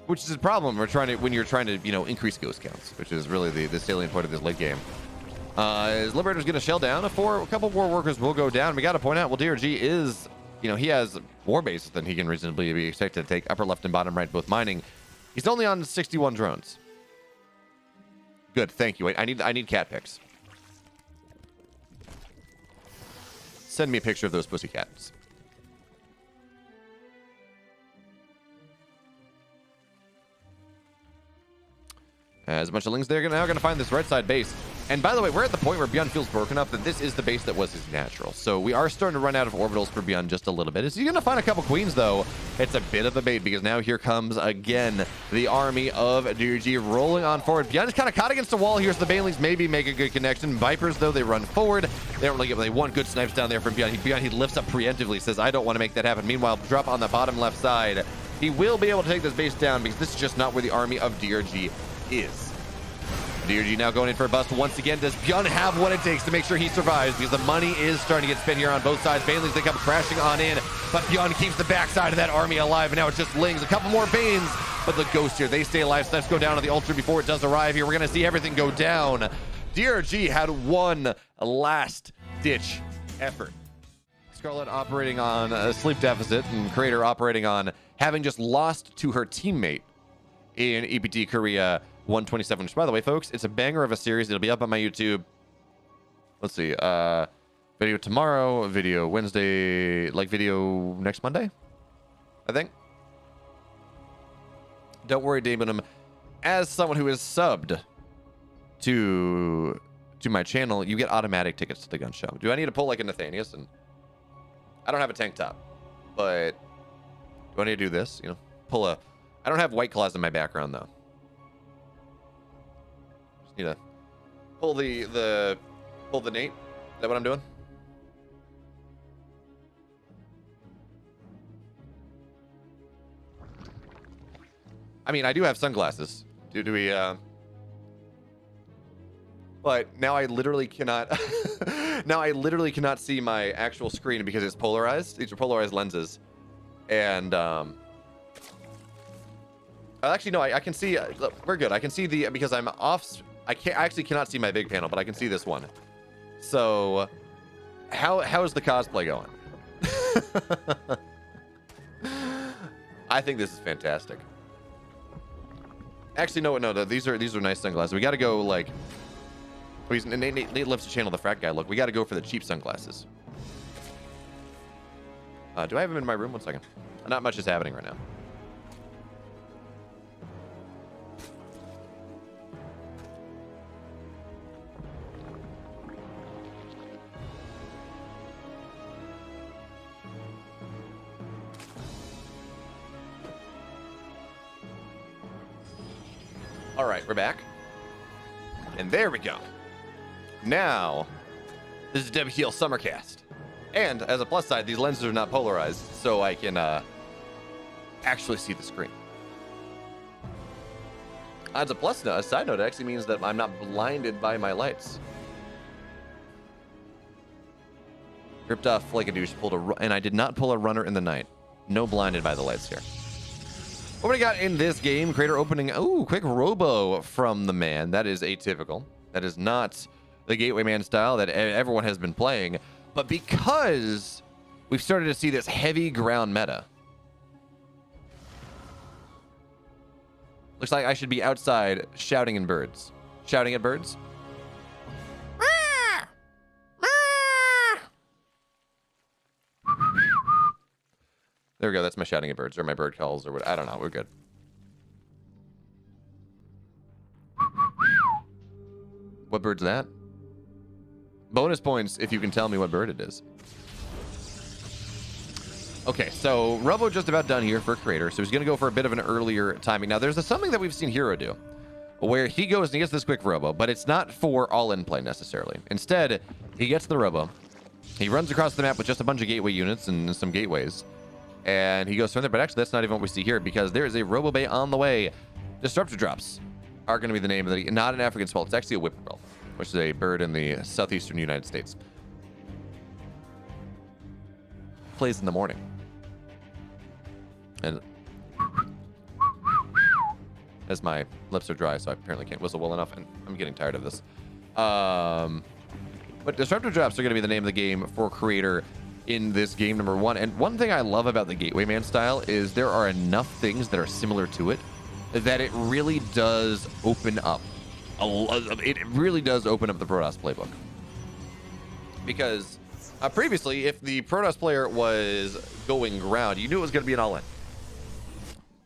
Which is a problem when you're trying to, increase ghost counts, which is really the salient point of this late game. As Liberator's going to shell down, a couple more workers will go down. We got to point out, well, DRG is, he has more bases than he can reasonably be expected to take upper left and bottom right, both mining. He's only on 61 drones. Good, thank you. I need cat pics. Send me a picture of those pussycats. As a bunch of Lings, they're now going to find this right side base. And by the way, we're at the point where Byun feels broken up that this is the base that was his natural. So we are starting to run out of orbitals for Byun just a little bit. Is he going to find a couple queens, though? It's a bit of a bait, because now here comes, again, the army of DRG rolling on forward. Byun is kind of caught against the wall here, so the Banelings maybe make a good connection. Vipers, though, they run forward. They don't really get, they want good snipes down there from Byun. He lifts up preemptively, says, I don't want to make that happen. Meanwhile, drop on the bottom left side. He will be able to take this base down, because this is just not where the army of DRG is. DRG now going in for a bust once again. Does Byun have what it takes to make sure he survives? Because the money is starting to get spent here on both sides. Banelings, they come crashing on in, but Byun keeps the backside of that army alive, and now it's just Lings. A couple more Banes, but the Ghosts here, they stay alive. Snipes go down on the Ultra before it does arrive here. We're going to see everything go down. DRG had one last-ditch effort. Scarlett operating on a sleep deficit, and Crater operating on having just lost to her teammate in EPT Korea 127, which, by the way, folks, it's a banger of a series. It'll be up on my YouTube. Let's see. Video tomorrow, video Wednesday, video next Monday, I think. Don't worry, Damonum. As someone who is subbed to to my channel, you get automatic tickets to the gun show. Do I need to pull like a Nathanius? And I don't have a tank top, but do I need to do this? You know, pull a. I don't have White Claws in my background though. Just need to pull the Nate. Is that what I'm doing? I mean, I do have sunglasses. Do we? But now I literally cannot. Now I literally cannot see my actual screen because it's polarized. These are polarized lenses, and actually no, I can see. Look, we're good. I can see the because I'm off. I actually cannot see my big panel, but I can see this one. So, how is the cosplay going? I think this is fantastic. Actually, no. These are nice sunglasses. We got to go like. Nate loves to channel the frat guy. Look, we got to go for the cheap sunglasses. Do I have them in my room? 1 second. Not much is happening right now. All right, we're back. And there we go. Now, this is WTL Summercast. And as a plus side, these lenses are not polarized, so I can actually see the screen. As a plus note, a side note, it actually means that I'm not blinded by my lights. Ripped off like a douche, and I did not pull a runner in the night. No blinded by the lights here. What we got in this game? Creator opening. Ooh, quick robo from the man. That is atypical. That is not the Gateway Man style that everyone has been playing. But because we've started to see this heavy ground meta. Looks like I should be outside shouting at birds. Shouting at birds? There we go. That's my shouting at birds or my bird calls or what. I don't know. We're good. What bird's that? Bonus points if you can tell me what bird it is. Okay, so Robo just about done here for Creator, so he's going to go for a bit of an earlier timing. Now, there's something that we've seen Hero do, where he goes and he gets this quick Robo, but it's not for all-in play necessarily. Instead, he gets the Robo, he runs across the map with just a bunch of gateway units and some gateways, and he goes from there. But actually, that's not even what we see here, because there is a Robo Bay on the way. Disruptor drops are going to be the name of the, not an African swallow, it's actually a whippoorwill, which is a bird in the southeastern United States. Plays in the morning. And as my lips are dry, so I apparently can't whistle well enough, and I'm getting tired of this. But Disruptor drops are going to be the name of the game for Creator in this game number 1. And one thing I love about the Gateway Man style is there are enough things that are similar to it that it really does open up. It really does open up the Protoss playbook. Because previously, if the Protoss player was going ground, you knew it was going to be an all-in.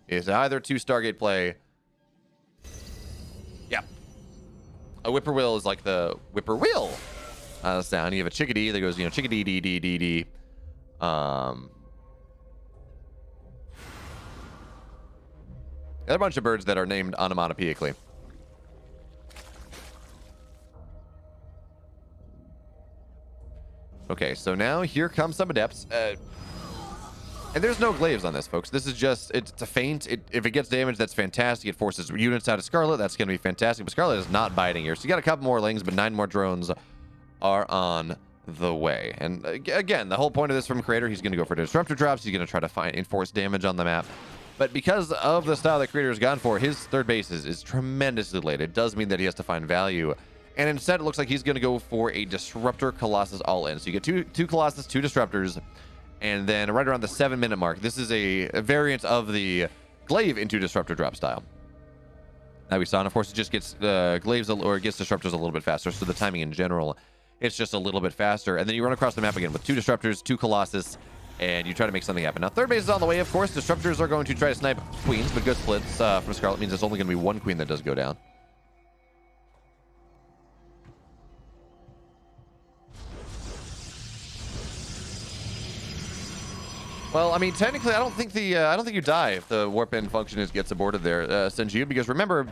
It's either 2 Stargate play. Yeah. A whippoorwill is like the whippoorwill sound. You have a chickadee that goes, chickadee, dee, dee, dee, dee. There are a bunch of birds that are named onomatopoeically. Okay, so now here comes some adepts. And there's no glaives on this, folks. This is just, it's a feint. If it gets damaged, that's fantastic. It forces units out of Scarlett. That's going to be fantastic. But Scarlett is not biting here. So you got a couple more lings, but 9 more drones are on the way. And again, the whole point of this from Creator, he's going to go for disruptor drops. He's going to try to enforce damage on the map. But because of the style that Creator has gone for, his third base is tremendously late. It does mean that he has to find value. And instead, it looks like he's going to go for a Disruptor Colossus all-in. So you get two Colossus, 2 Disruptors, and then right around the 7-minute mark, this is a variant of the Glaive into Disruptor drop style that we saw. And of course, it just gets Glaives or it gets Disruptors a little bit faster. So the timing in general, it's just a little bit faster. And then you run across the map again with 2 Disruptors, 2 Colossus, and you try to make something happen. Now, third base is on the way, of course. Disruptors are going to try to snipe Queens, but good splits from Scarlett means it's only going to be 1 Queen that does go down. Well, I mean, technically, I don't think you die if the warp in function gets aborted there, Senju, because remember,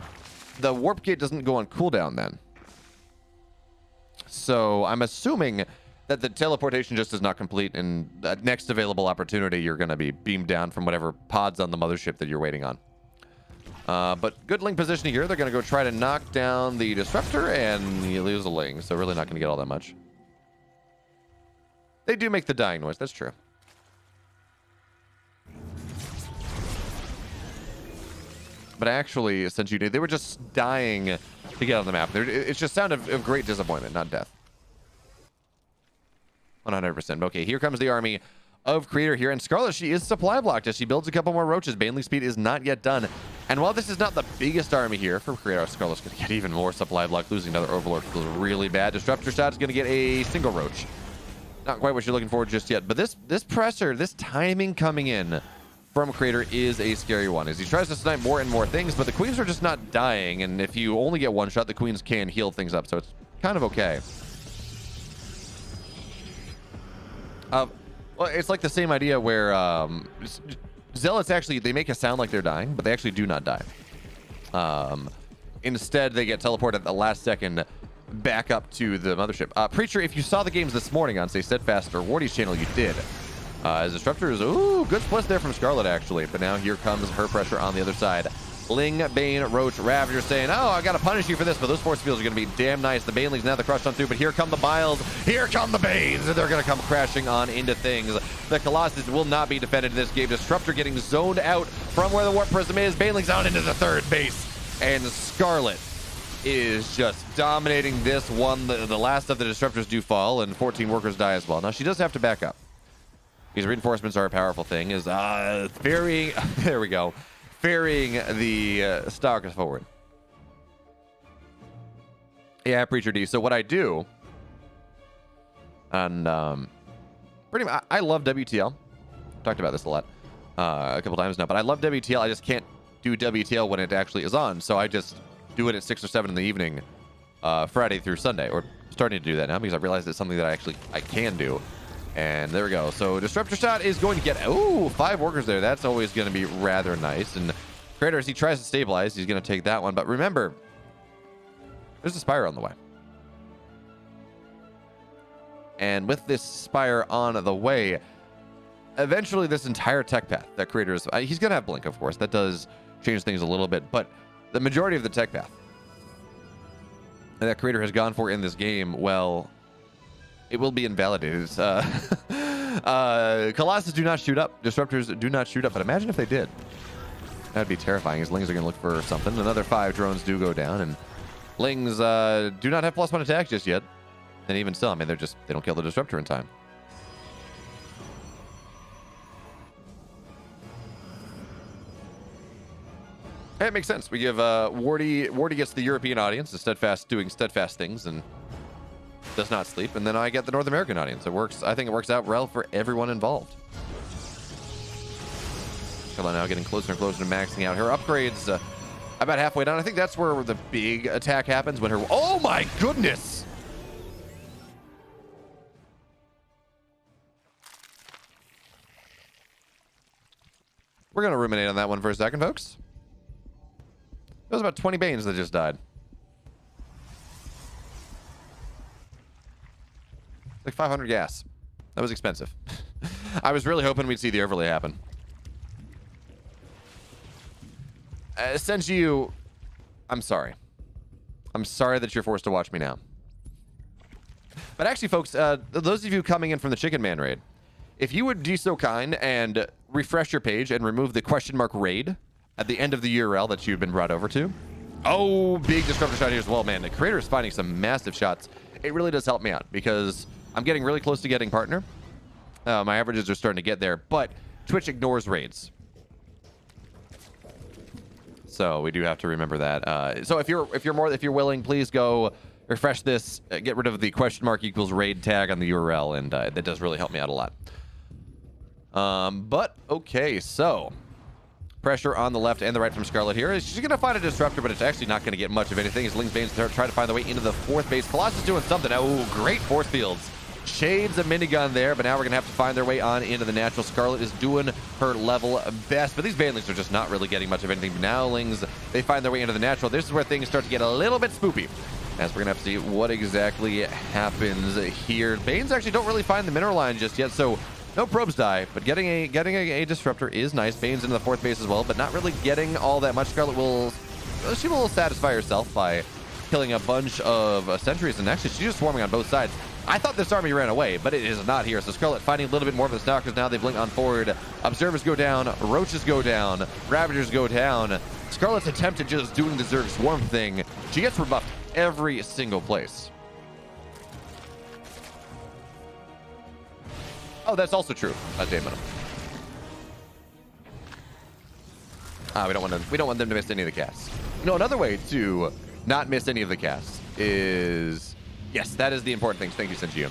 the warp gate doesn't go on cooldown then. So I'm assuming that the teleportation just is not complete, and that next available opportunity, you're going to be beamed down from whatever pod's on the mothership that you're waiting on. But good link positioning here. They're going to go try to knock down the disruptor, and you lose a ling, so really not going to get all that much. They do make the dying noise. That's true. But actually, since you did, they were just dying to get on the map. It's just sound of great disappointment, not death. 100%. Okay, here comes the army of Creator here. And Scarlett, she is supply blocked as she builds a couple more roaches. Baneling speed is not yet done. And while this is not the biggest army here for Creator, Scarlett's going to get even more supply blocked. Losing another Overlord feels really bad. Disruptor shot is going to get a single roach. Not quite what you're looking for just yet. But this pressure, this timing coming in from Creator is a scary one, as he tries to snipe more and more things, but the queens are just not dying, and if you only get one shot, the queens can heal things up, so it's kind of okay. Well, it's like the same idea where Zealots actually, they make it sound like they're dying, but they actually do not die. Instead, they get teleported at the last second back up to the mothership. Preacher, if you saw the games this morning on, say, Steadfast or Wardy's channel, you did. As Disruptors, ooh, good splits there from Scarlett, actually. But now here comes her pressure on the other side. Ling, Bane, Roach, Ravager saying, oh, I gotta punish you for this, but those force fields are gonna be damn nice. The Banelings now, the crush on through, but here come the Biles, here come the Banes, and they're gonna come crashing on into things. The Colossus will not be defended in this game. Disruptor getting zoned out from where the Warp Prism is. Banelings out into the third base, and Scarlett is just dominating this one. The last of the Disruptors do fall, and 14 workers die as well. Now, she does have to back up. These reinforcements are a powerful thing. Is ferrying, there we go, ferrying the stalkers forward. Yeah, Preacher D. So what I do, and pretty much, I love WTL. Talked about this a lot, a couple times now, but I love WTL. I just can't do WTL when it actually is on. So I just do it at 6 or 7 in the evening, Friday through Sunday, or starting to do that now because I realized it's something that I can do. And there we go. So Disruptor shot is going to get, ooh, 5 workers there. That's always going to be rather nice. And Creator, as he tries to stabilize, he's going to take that one. But remember, there's a Spire on the way. And with this Spire on the way, eventually this entire tech path that Creator is, he's going to have Blink, of course. That does change things a little bit. But the majority of the tech path that Creator has gone for in this game, well, it will be invalidated. Colossus do not shoot up. Disruptors do not shoot up. But imagine if they did. That'd be terrifying. His Lings are going to look for something. Another 5 drones do go down. And Lings do not have +1 attack just yet. And even still, I mean, they don't kill the Disruptor in time. It makes sense. We give Wardy gets the European audience, the Steadfast doing Steadfast things, and does not sleep, and then I get the North American audience. It works. I think it works out well for everyone involved. Carla now getting closer and closer to maxing out her upgrades. About halfway down. I think that's where the big attack happens when her. Oh my goodness! We're gonna ruminate on that one for a second, folks. It was about 20 Banes that just died. Like 500 gas. That was expensive. I was really hoping we'd see the overlay happen. Senju, I'm sorry. I'm sorry that you're forced to watch me now. But actually, folks, those of you coming in from the Chicken Man raid, if you would be so kind and refresh your page and remove the question mark raid at the end of the URL that you've been brought over to. Oh, big Disruptor shot here as well, man. The Creator is finding some massive shots. It really does help me out because I'm getting really close to getting partner. My averages are starting to get there, but Twitch ignores raids. So we do have to remember that. So if you're willing, please go refresh this, get rid of the question mark equals raid tag on the URL, and that does really help me out a lot. But okay, so pressure on the left and the right from Scarlett here. She's going to find a Disruptor, but it's actually not going to get much of anything as Ling's Banes try to find the way into the 4th base. Colossus doing something. Oh, great force fields Shades a minigun there, but now we're going to have to find their way on into the natural. Scarlett is doing her level best, but these Banelings are just not really getting much of anything. Nowlings, they find their way into the natural. This is where things start to get a little bit spoopy, as we're going to have to see what exactly happens here. Banes actually don't really find the mineral line just yet, so no probes die, but getting a disruptor is nice. Bane's into the 4th base as well, but not really getting all that much. Scarlett will satisfy herself by killing a bunch of sentries, and actually she's just swarming on both sides. I thought this army ran away, but it is not here. So Scarlett finding a little bit more of the stalkers now. They blink on forward. Observers go down. Roaches go down. Ravagers go down. Scarlett's attempt at just doing the Zerg swarm thing, she gets rebuffed every single place. Oh, that's also true. Damn it. We don't want them to miss any of the casts. You know, another way to not miss any of the casts is, yes, that is the important thing. Thank you, Senju.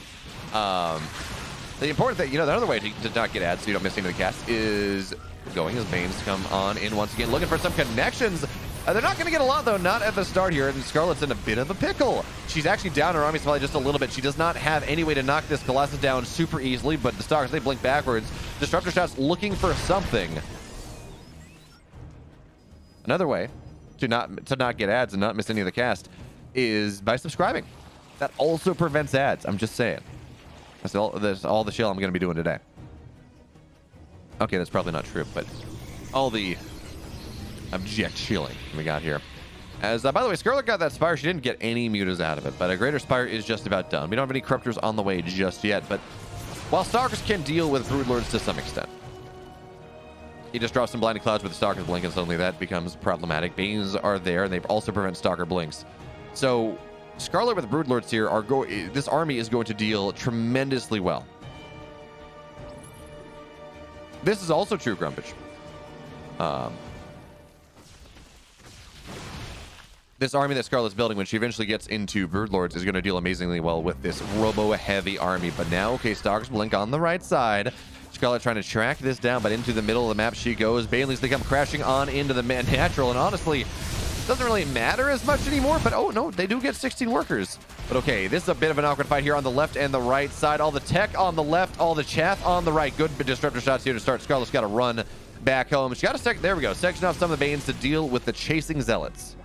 The important thing, you know, the other way to not get ads so you don't miss any of the casts is going as Banes come on in once again, looking for some connections. They're not going to get a lot, though, not at the start here, and Scarlett's in a bit of a pickle. She's actually down her army supply just a little bit. She does not have any way to knock this Colossus down super easily, but the Stalkers, they blink backwards. Disruptor shots looking for something. Another way to not get ads and not miss any of the cast is by subscribing. That also prevents ads. I'm just saying. That's all the shell I'm going to be doing today. Okay, that's probably not true, but all the object shilling we got here. As by the way, Scarlett got that Spire. She didn't get any mutas out of it, but a Greater Spire is just about done. We don't have any Corruptors on the way just yet, but while Stalkers can deal with Broodlords to some extent, he just drops some Blinding Clouds with the Stalkers blink, and suddenly that becomes problematic. Banes are there, and they also prevent Stalker blinks. So Scarlett with Broodlords here this army is going to deal tremendously well. This is also true, Grumpage. This army that Scarlett's building when she eventually gets into Broodlords is going to deal amazingly well with this robo-heavy army. But now, okay, Stalkers blink on the right side. Scarlett trying to track this down, but into the middle of the map she goes. Banelings, they come crashing on into the natural, and honestly, it doesn't really matter as much anymore, but oh no, they do get 16 workers. But okay, this is a bit of an awkward fight here on the left and the right side. All the tech on the left, all the chaff on the right. Good disruptor shots here to start. Scarlett's got to run back home. She got to there we go, section off some of the Banes to deal with the chasing zealots.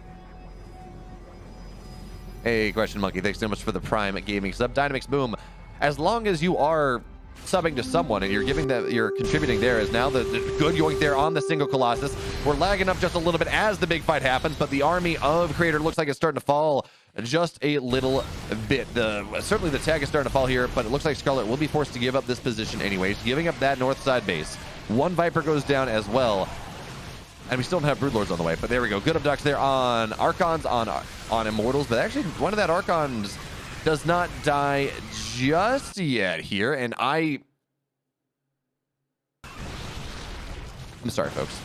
Hey, Question Monkey, thanks so much for the Prime Gaming sub. Dynamics Boom, as long as you are subbing to someone and you're contributing there, is now the good yoink there on the single Colossus. We're lagging up just a little bit as the big fight happens, but the army of Creator looks like it's starting to fall just a little bit. Certainly the tag is starting to fall here, but it looks like Scarlett will be forced to give up this position anyways, giving up that north side base. One Viper goes down as well. And we still don't have Broodlords on the way, but there we go. Good abducts there on Archons, on Immortals, but actually one of that Archons does not die just yet here, and I'm sorry, folks.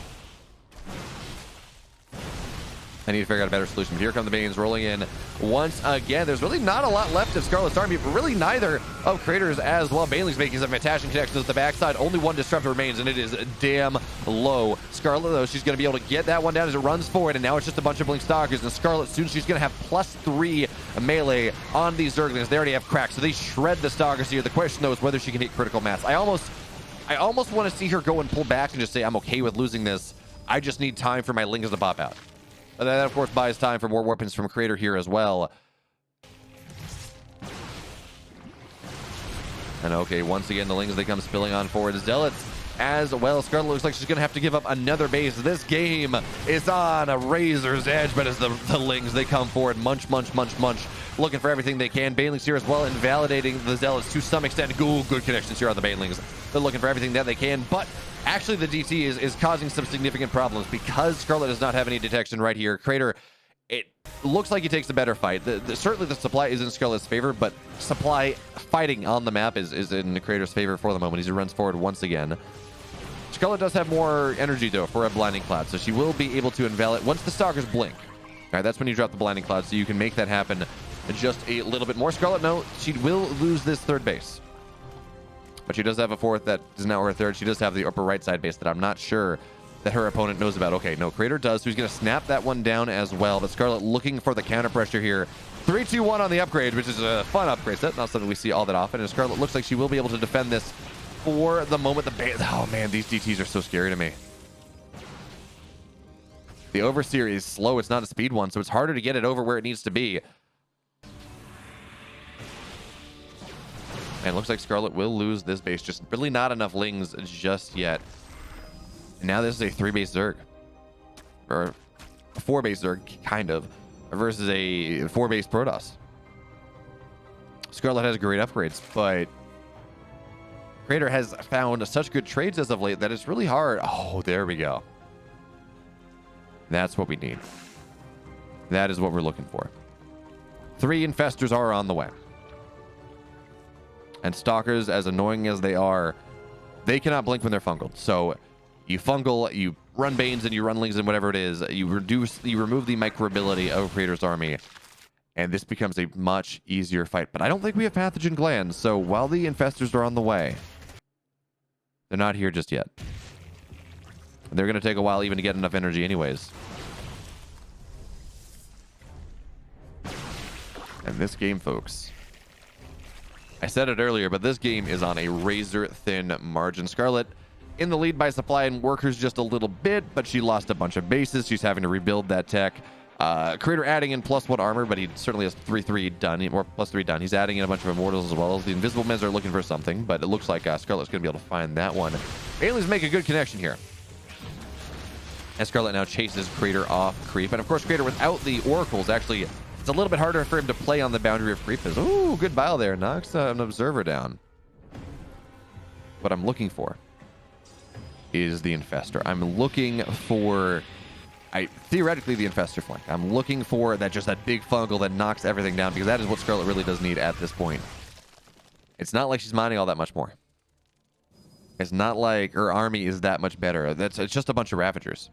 I need to figure out a better solution. But here come the Banes rolling in once again. There's really not a lot left of Scarlett's army, but really neither of Creators as well. Banelings making some fantastic connections at the backside. Only one Disruptor remains, and it is damn low. Scarlett, though, she's going to be able to get that one down as it runs forward, and now it's just a bunch of Blink Stalkers. And Scarlett, soon she's going to have +3 melee on these Zerglings. They already have cracks, so they shred the Stalkers here. The question, though, is whether she can hit critical mass. I almost want to see her go and pull back and just say, I'm okay with losing this. I just need time for my Lings to pop out. And that, of course, buys time for more weapons from Creator here as well. And okay, once again, the Lings, they come spilling on forward. Zealots as well. Scarlett looks like she's going to have to give up another base. This game is on a razor's edge, but as the Lings, they come forward, munch, looking for everything they can. Banelings here as well, invalidating the Zealots to some extent. Good connections here on the Banelings. They're looking for everything that they can, but actually the DT is causing some significant problems because Scarlett does not have any detection right here. Creator, it looks like he takes the better fight. Certainly the supply is in Scarlett's favor, but supply fighting on the map is in the Creator's favor for the moment as he runs forward once again. Scarlett does have more energy, though, for a Blinding Cloud, so she will be able to invalidate once the Stalkers blink. All right, that's when you drop the Blinding Cloud, so you can make that happen just a little bit more. Scarlett, no, she will lose this third base. But she does have a fourth that is now her third. She does have the upper right side base that I'm not sure that her opponent knows about. Okay, no, Crater does, so he's going to snap that one down as well. But Scarlett looking for the counter pressure here. 3-2-1 on the upgrade, which is a fun upgrade set. Not something we see all that often. And Scarlett looks like she will be able to defend this for the moment. Oh, man, these DTs are so scary to me. The Overseer is slow. It's not a speed one, so it's harder to get it over where it needs to be. And it looks like Scarlett will lose this base. Just really not enough Lings just yet. And now this is a 3-base Zerg. Or a 4-base Zerg, kind of. Versus a 4-base Protoss. Scarlett has great upgrades, but Crater has found such good trades as of late that it's really hard. Oh, there we go. That's what we need. That is what we're looking for. 3 Infestors are on the way. And Stalkers, as annoying as they are, they cannot blink when they're fungled. So you fungal, you run Banes, and you run Lings, and whatever it is, you remove the microability of Crater's army, and this becomes a much easier fight. But I don't think we have Pathogen Glands, so while the Infestors are on the way, they're not here just yet. They're going to take a while even to get enough energy anyways. And this game, folks, I said it earlier, but this game is on a razor-thin margin. Scarlett in the lead by supply and workers just a little bit, but she lost a bunch of bases. She's having to rebuild that tech. Crater adding in +1 armor, but he certainly has 3-3 done, or +3 done. He's adding in a bunch of Immortals as well. The Invisible Mens are looking for something, but it looks like Scarlett's going to be able to find that one. Aliens make a good connection here. And Scarlett now chases Crater off creep. And of course, Crater without the Oracles, actually, it's a little bit harder for him to play on the boundary of creep. Ooh, good bile there. Knocks an Observer down. What I'm looking for is the Infestor. I'm looking for, theoretically, the Infestor flank. I'm looking for just that big fungal that knocks everything down, because that is what Scarlett really does need at this point. It's not like she's mining all that much more. It's not like her army is that much better. It's just a bunch of Ravagers.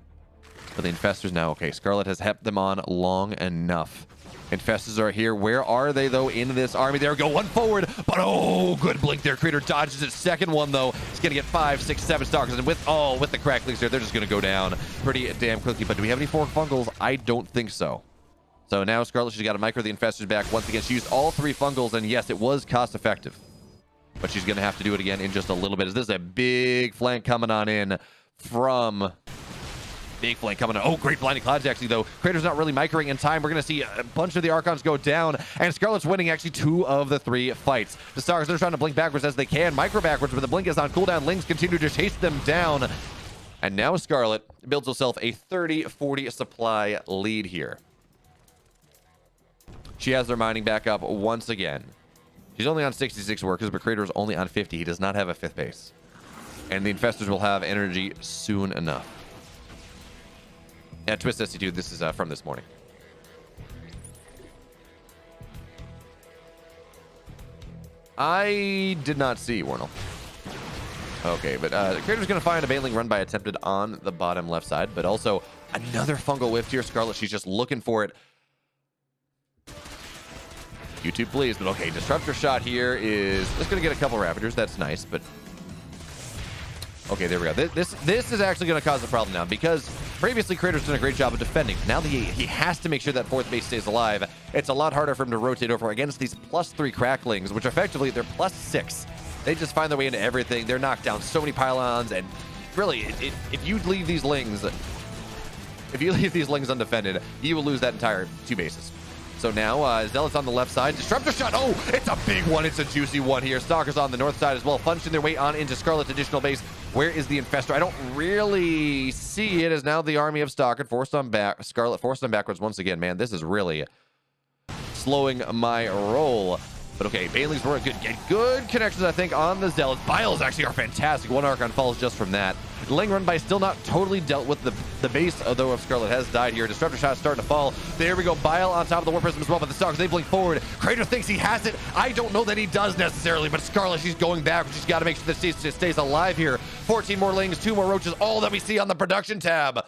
But the Infestors now, okay, Scarlett has kept them on long enough. Infestors are here. Where are they, though, in this army? There we go, one forward, but oh, good blink there. Crater dodges his second one, though. He's going to get 5, 6, 7 Stalkers, and with the cracklings there, they're just going to go down pretty damn quickly. But do we have any 4 fungals? I don't think so. So now Scarlett, she's got to micro the Infestors back. Once again, she used all 3 fungals, and yes, it was cost-effective. But she's going to have to do it again in just a little bit. This is a big flank coming on in from... Big flank coming on. Oh, great blinding clouds, actually, though. Crater's not really microing in time. We're going to see a bunch of the Archons go down, and Scarlett's winning, actually, 2 of the 3 fights. The Stars, they're trying to blink backwards as they can. Micro backwards, but the blink is on cooldown. Lings continue to chase them down. And now Scarlett builds herself a 30-40 supply lead here. She has their mining back up once again. She's only on 66 workers, but Crater is only on 50. He does not have a 5th base. And the Infestors will have energy soon enough. Yeah, Twist SC2, this is from this morning. I did not see Warnell. Okay, but Crater's going to find a Baneling run by attempted on the bottom left side, but also another fungal whiff here. Scarlett, she's just looking for it. YouTube, please. But okay, Disruptor shot here is just going to get a couple Ravagers. That's nice, but... Okay, there we go. This is actually going to cause a problem now, because previously Crater's done a great job of defending. Now he has to make sure that 4th base stays alive. It's a lot harder for him to rotate over against these +3 cracklings, which effectively they're +6. They just find their way into everything. They're knocked down so many pylons, and really, if you leave these Lings undefended, you will lose that entire 2 bases. So now, Zealot's on the left side. Disruptor shot. Oh, it's a big one. It's a juicy one here. Stalkers on the north side as well, punching their way on into Scarlett's additional base. Where is the Infestor? I don't really see it, as now the army of Stalker forced on back. Scarlett forced on backwards once again. Man, this is really slowing my roll. But okay, Banelings were good connections, I think, on the Zealots. Biles actually are fantastic. 1 Archon falls just from that. Ling run by still not totally dealt with the base, although if Scarlett has died here. Disruptor shot starting to fall. There we go. Bile on top of the War Prism as well, but the Stalkers, they blink forward. Crater thinks he has it. I don't know that he does necessarily, but Scarlett, she's going back. She's got to make sure that she stays alive here. 14 more Lings, 2 more Roaches, all that we see on the production tab.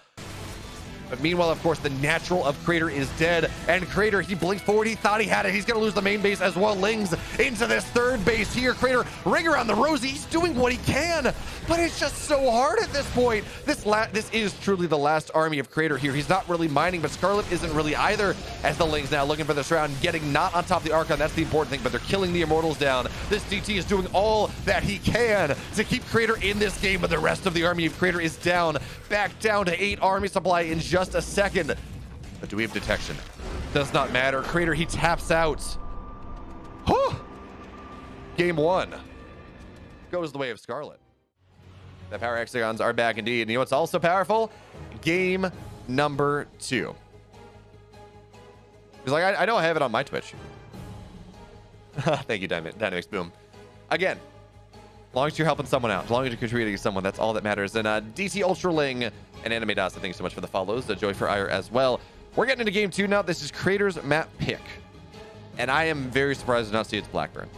But meanwhile, of course, the natural of Crater is dead. And Crater, he blinked forward. He thought he had it. He's going to lose the main base as well. Lings into this third base here. Crater, ring around the rosy. He's doing what he can. But it's just so hard at this point. This is truly the last army of Crater here. He's not really mining, but Scarlett isn't really either. As the Lings now looking for this round, getting not on top of the Archon. That's the important thing, but they're killing the Immortals down. This DT is doing all that he can to keep Crater in this game, but the rest of the army of Crater is down. Back down to 8 army supply in just a second. But do we have detection? Does not matter. Crater, he taps out. Whew. Game 1 goes the way of Scarlett. The power hexagons are back indeed. And you know what's also powerful? Game number 2. Because like I know I have it on my Twitch. Thank you, Dynamics Boom. Again, as long as you're helping someone out, as long as you're contributing to someone, that's all that matters. And DC Ultraling and Anime Dasa, thanks so much for the follows. Joy for Ire as well. We're getting into game 2 now. This is Crater's map pick. And I am very surprised to not see it's Blackburn.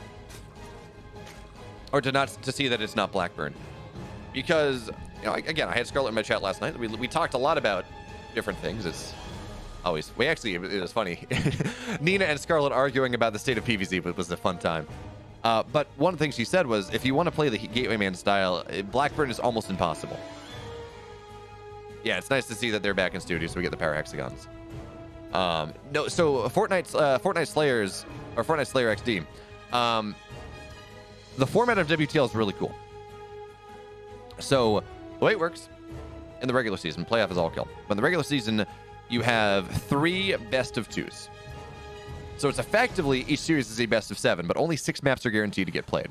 Or to see that it's not Blackburn. Because, you know, again, I had Scarlett in my chat last night. We talked a lot about different things. It's always, it was funny. Nina and Scarlett arguing about the state of PvZ, but it was a fun time. But one of the things she said was, if you want to play the Gateway Man style, Blackburn is almost impossible. Yeah, it's nice to see that they're back in studio, so we get the power hexagons. No, so Fortnite Slayers, or Fortnite Slayer XD, the format of WTL is really cool. So the way it works in the regular season, playoff is all kill. But in the regular season, you have 3 best of 2s. So it's effectively, each series is a best of 7, but only 6 maps are guaranteed to get played.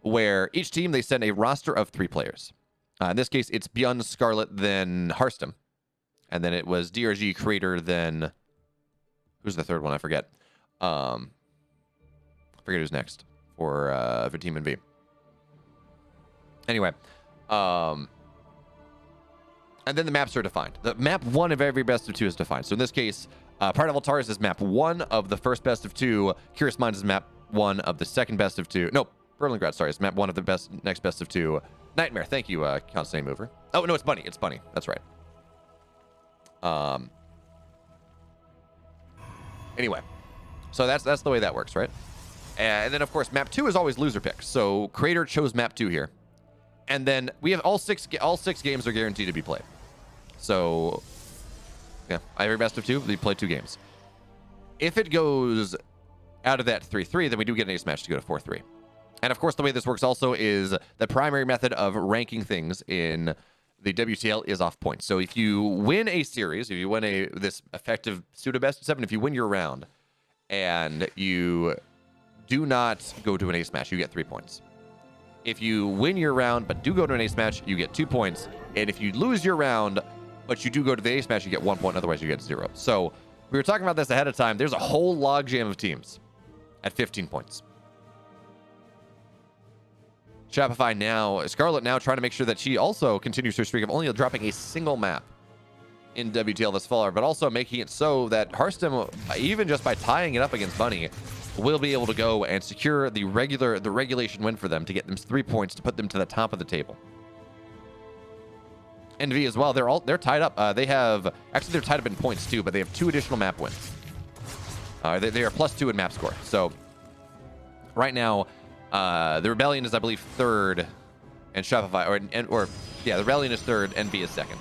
Where each team, they send a roster of 3 players. In this case, it's Byun, Scarlett, then Harstem. And then it was DRG, Crater, then... Who's the third one? I forget. I forget who's next for Team NV. Anyway. And then the maps are defined. The map 1 of every best of 2 is defined. So in this case, Part of Altaris is map 1 of the first best of 2. Curious Minds is map 1 of the second best of 2. No, Berlingrad, sorry, is map 1 of the next best of 2. Nightmare, thank you, Constant Mover. Oh, no, it's Bunny. It's Bunny. That's right. Anyway, so that's the way that works, right? And then, of course, map 2 is always loser pick. So Crater chose map 2 here. And then we have all six games are guaranteed to be played. So, yeah, every best of 2, we play 2 games. If it goes out of that 3-3, then we do get an ace match to go to 4-3. And of course, the way this works also is the primary method of ranking things in the WTL is off points. So if you win a series, if you win this effective pseudo best of 7, if you win your round and you do not go to an ace match, you get 3 points. If you win your round but do go to an ace match, you get 2 points. And if you lose your round but you do go to the ace match, you get 1 point. Otherwise, you get 0. So we were talking about this ahead of time. There's a whole logjam of teams at 15 points. Shopify now, Scarlett now trying to make sure that she also continues her streak of only dropping a single map in WTL this far, but also making it so that Harstem, even just by tying it up against Bunny, will be able to go and secure the regulation win for them to get them 3 points to put them to the top of the table. NV as well, they're tied up. They're tied up in points too, but they have 2 additional map wins. They are +2 in map score. So right now, the Rebllion is, I believe, 3rd, and Shopify, the Rebllion is 3rd, NV is 2nd.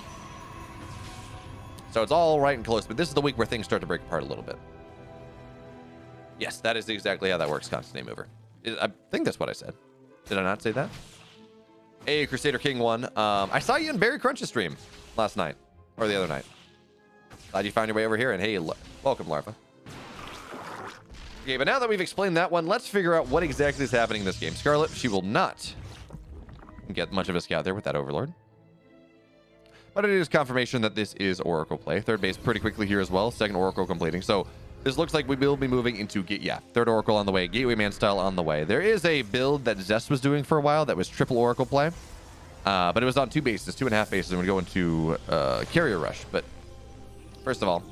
So it's all right and close, but this is the week where things start to break apart a little bit. Yes, that is exactly how that works, Constant Mover. I think that's what I said. Did I not say that? Hey, Crusader King 1. I saw you in Barry Crunch's stream last night, or the other night. Glad you found your way over here, and hey, welcome, Larva. Okay, but now that we've explained that one, let's figure out what exactly is happening in this game. Scarlett, she will not get much of a scout there with that Overlord. But it is confirmation that this is Oracle play. 3rd base pretty quickly here as well. 2nd Oracle completing. So this looks like we will be moving into, 3rd Oracle on the way. Gateway Man style on the way. There is a build that Zest was doing for a while that was triple Oracle play. But it was on 2 bases, 2.5 bases, and would go into Carrier Rush. But first of all,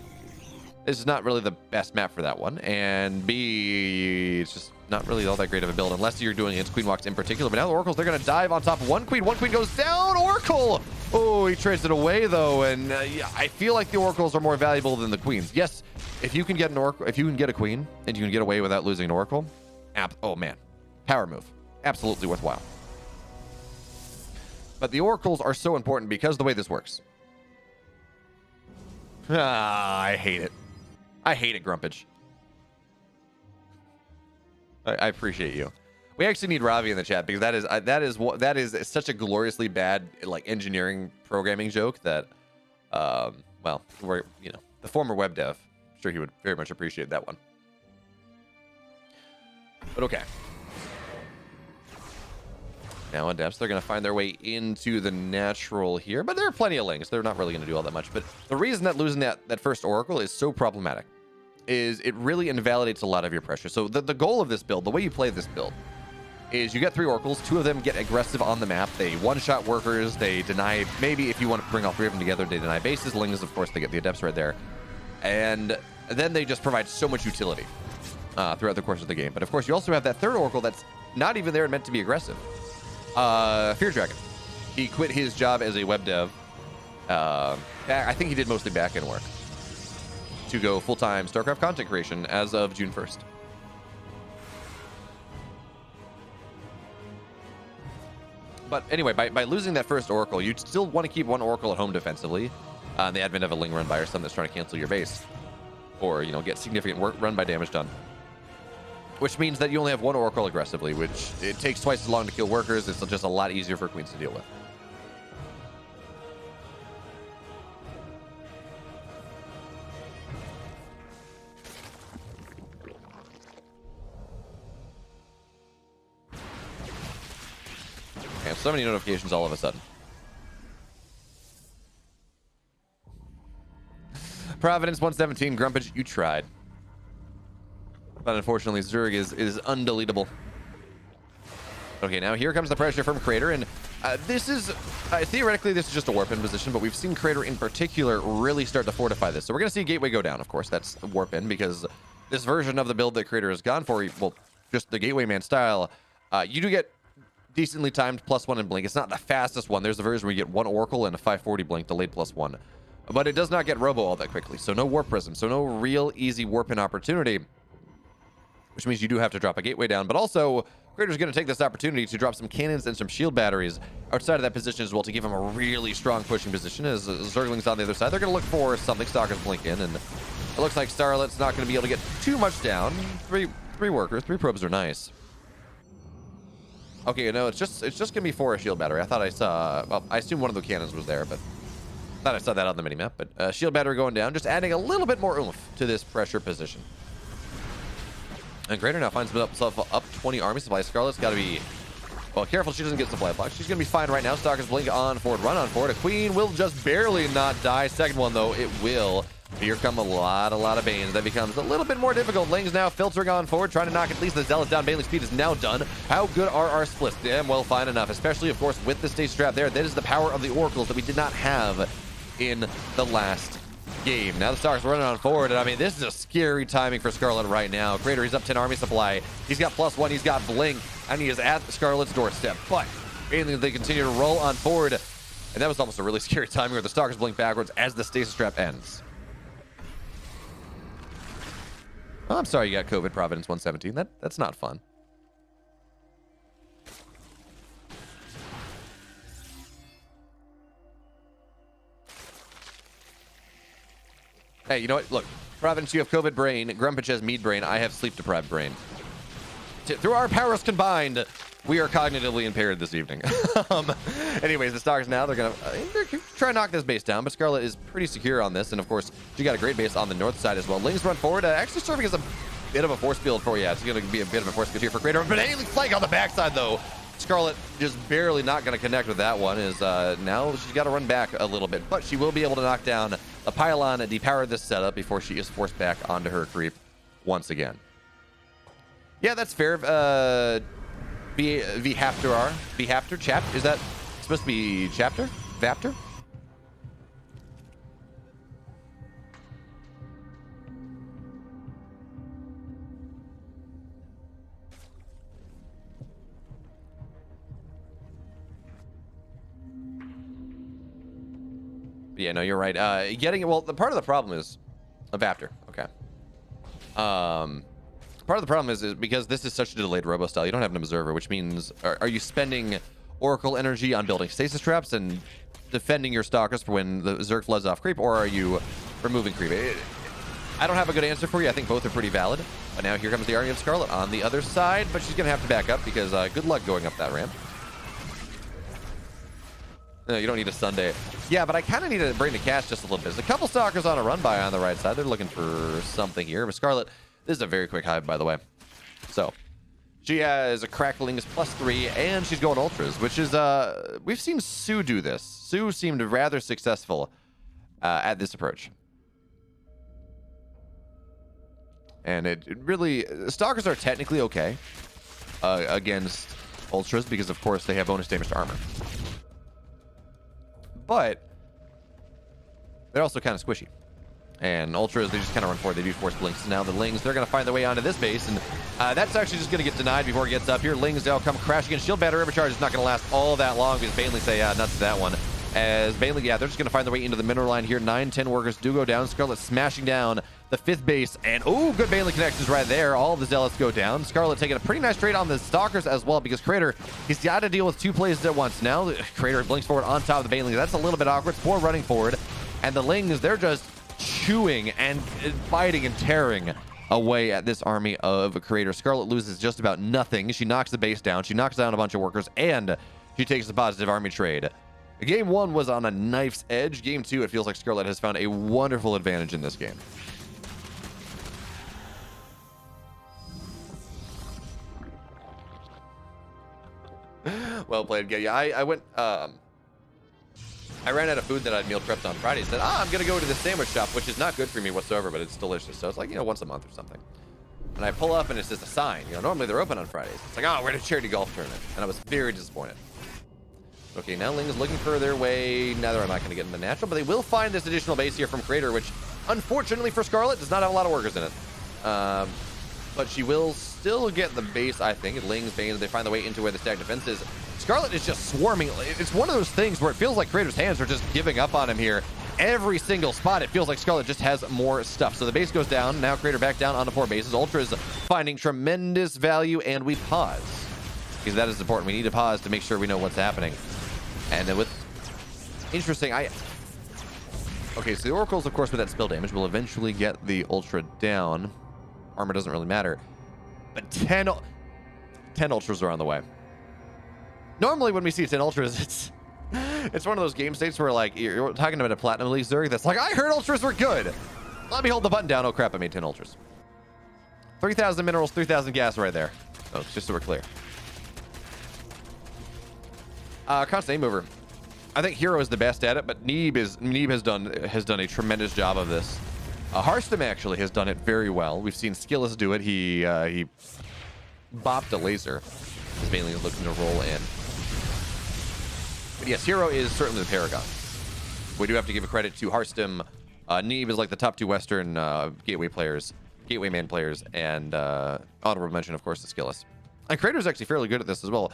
This is not really the best map for that one. And B, it's just not really all that great of a build unless you're doing its queen walks in particular. But now the oracles, they're going to dive on top of one queen. One queen goes down. Oracle. Oh, he trades it away though. And yeah, I feel like the oracles are more valuable than the queens. Yes, if you can get an oracle, if you can get a queen and you can get away without losing an oracle, oh man, power move, absolutely worthwhile. But the oracles are so important because of the way this works. I hate it. I hate it, Grumpage. I appreciate you. We actually need Ravi in the chat because that is such a gloriously bad like engineering programming joke that well, we're, you know, the former web dev, I'm sure he would very much appreciate that one. But okay. Now Adepts, they're going to find their way into the natural here, but there are plenty of links. They're not really going to do all that much. But the reason that losing that first Oracle is so problematic is it really invalidates a lot of your pressure. So the goal of this build, the way you play this build, is you get 3 Oracles. 2 of them get aggressive on the map. They one-shot workers. They deny, maybe if you want to bring all 3 of them together, they deny bases. Lings, of course, they get the Adepts right there. And then they just provide so much utility throughout the course of the game. But of course, you also have that 3rd Oracle that's not even there and meant to be aggressive. Fear Dragon. He quit his job as a web dev. I think he did mostly back-end work to go full-time StarCraft content creation as of June 1st. But anyway, by losing that first Oracle, you still want to keep 1 Oracle at home defensively. In the advent of a Ling run by or something that's trying to cancel your base, or you know, get significant run by damage done. Which means that you only have 1 Oracle aggressively, which it takes twice as long to kill workers. It's just a lot easier for queens to deal with. I have so many notifications all of a sudden. Providence 117, Grumpage, you tried. But unfortunately, Zerg is undeletable. Okay, now here comes the pressure from Crater, and this is, theoretically, this is just a warp in position, but we've seen Crater in particular really start to fortify this. So we're going to see Gateway go down, of course. That's warp in, because this version of the build that Crater has gone for, well, just the Gateway Man style, you do get decently timed +1 in Blink. It's not the fastest one. There's a version where you get 1 Oracle and a 540 Blink, delayed +1. But it does not get Robo all that quickly, so no Warp Prism, so no real easy warp in opportunity. Which means you do have to drop a gateway down, but also Crater's going to take this opportunity to drop some cannons and some shield batteries outside of that position as well to give him a really strong pushing position. As Zergling's on the other side, they're going to look for something. Stalkers blink in, and it looks like Scarlett's not going to be able to get too much down. Three workers, 3 probes are nice. Okay, no, it's just going to be 4 shield battery. I thought I saw, well, I assume one of the cannons was there, but I thought I saw that on the minimap. But shield battery going down, just adding a little bit more oomph to this pressure position. And Crater now finds himself up 20 army supplies. Scarlett's got to be, well, careful she doesn't get supply block. She's going to be fine right now. Stalkers blink on forward, run on forward. A queen will just barely not die. Second one, though, it will. Here come a lot of Banes. That becomes a little bit more difficult. Ling's now filtering on forward, trying to knock at least the Zealots down. Bailey's speed is now done. How good are our splits? Damn well, fine enough. Especially, of course, with the stage strap there. That is the power of the Oracles that we did not have in the last game. Now the Stalkers running on forward, and I mean, this is a scary timing for Scarlett right now. Crater, he's up 10 army supply. He's got +1, he's got Blink, and he is at Scarlett's doorstep. But they continue to roll on forward, and that was almost a really scary timing where the Stalkers blink backwards as the stasis trap ends. Oh, I'm sorry you got COVID, Providence 117. That's not fun. Hey, you know what? Look, Providence, you have COVID brain. Grumpage has mead brain. I have sleep-deprived brain. Through our powers combined, we are cognitively impaired this evening. Anyways, the Stalkers now, they're going to try and knock this base down, but Scarlett is pretty secure on this, and of course, she got a great base on the north side as well. Lings run forward, actually serving as a bit of a force field for you. It's going to be a bit of a force field here for Crater, but alien flank on the backside, though. Scarlett just barely not going to connect with that one, is now she's got to run back a little bit, but she will be able to knock down a pylon and depower this setup before she is forced back onto her creep once again. Yeah, that's fair. Vhafter chap. Is that supposed to be chapter? Vaptor? Yeah, no, you're right. Well, the part of the problem is of after. Okay. Part of the problem is because this is such a delayed robo style, you don't have an observer, which means are you spending oracle energy on building stasis traps and defending your stalkers for when the Zerg floods off creep, or are you removing creep? I don't have a good answer for you. I think both are pretty valid. But now here comes the army of Scarlett on the other side, but she's going to have to back up because good luck going up that ramp. No, you don't need a Sunday. Yeah, but I kind of need to bring the cash just a little bit. There's a couple stalkers on a run by on the right side. They're looking for something here. But Scarlett, this is a very quick hive, by the way. So she has a cracklings +3, and she's going ultras, which is we've seen Sue do this. Sue seemed rather successful at this approach. And it really, stalkers are technically okay against ultras because, of course, they have bonus damage to armor. But they're also kind of squishy. And ultras, they just kind of run forward. They do force blinks. So now the Lings, they're going to find their way onto this base. And that's actually just going to get denied before it gets up here. Lings, they'll come crashing in. Shield battery overcharge is not going to last all that long because Bailey say, nuts to that one. As Bailey, yeah, they're just going to find their way into the mineral line here. 9-10 workers do go down. Scarlett smashing down the 5th base. And, oh, good Bailey connections right there. All of the Zealots go down. Scarlett taking a pretty nice trade on the Stalkers as well because Crater, he's got to deal with 2 places at once. Now, Crater blinks forward on top of the Bailey. That's a little bit awkward. 4 running forward. And the Lings, they're just chewing and biting and tearing away at this army of Crater. Scarlett loses just about nothing. She knocks the base down. She knocks down a bunch of workers. And she takes the positive army trade. Game 1 was on a knife's edge. Game 2, it feels like Scarlett has found a wonderful advantage in this game. Well played, Gay. Yeah, I went, I ran out of food that I'd meal prepped on Friday. Said, I'm going to go to the sandwich shop, which is not good for me whatsoever, but it's delicious. So it's like, once a month or something. And I pull up and it's just a sign. Normally they're open on Fridays. It's like, we're at a charity golf tournament. And I was very disappointed. Okay, now Ling is looking for their way. Now they're not going to get in the natural, but they will find this additional base here from Crater, which, unfortunately for Scarlett, does not have a lot of workers in it. But she will still get the base, I think. Ling's Bane, they find the way into where the stack defense is. Scarlett is just swarming. It's one of those things where it feels like Crater's hands are just giving up on him here. Every single spot, it feels like Scarlett just has more stuff. So the base goes down. Now Crater back down on the 4 bases. Ultra's finding tremendous value, and we pause. Because that is important. We need to pause to make sure we know what's happening. And then with interesting, okay, so the oracles, of course, with that spill damage will eventually get the ultra down. Armor doesn't really matter, but 10 ultras are on the way. Normally, when we see 10 ultras, it's one of those game states where like you're talking about a platinum league Zerg that's like, I heard ultras were good. Let me hold the button down. Oh crap! I made 10 ultras. 3,000 minerals, 3,000 gas right there. Oh, just so we're clear. Constant aim mover. I think Hero is the best at it, but Neeb has done a tremendous job of this. Harstem actually has done it very well. We've seen Skillis do it. He bopped a laser. His mainly is looking to roll in. But yes, Hero is certainly the paragon. We do have to give a credit to Harstem. Neeb is like the top 2 Western gateway man players, and honorable mention, of course, to Skillis. And Crater's actually fairly good at this as well.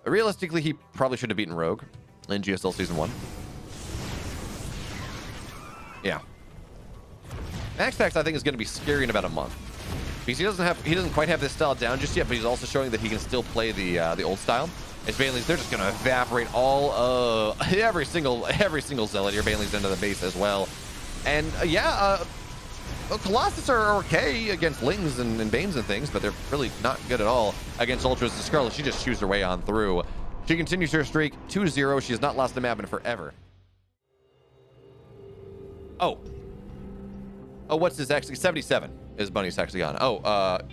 Realistically, he probably should have beaten Rogue in GSL Season 1. Yeah. Max Pax, I think, is going to be scary in about a month. Because he doesn't quite have this style down just yet, but he's also showing that he can still play the old style. His Bailey's, they're just going to evaporate all of every single Zealot. Your Bailey's into the base as well. And Colossus are okay against Lings and Banes and things, but they're really not good at all against Ultras. The Scarlett, she just chews her way on through. She continues her streak 2-0. She has not lost the map in forever. Oh, what's this actually? 77 is Bunny's hexagon.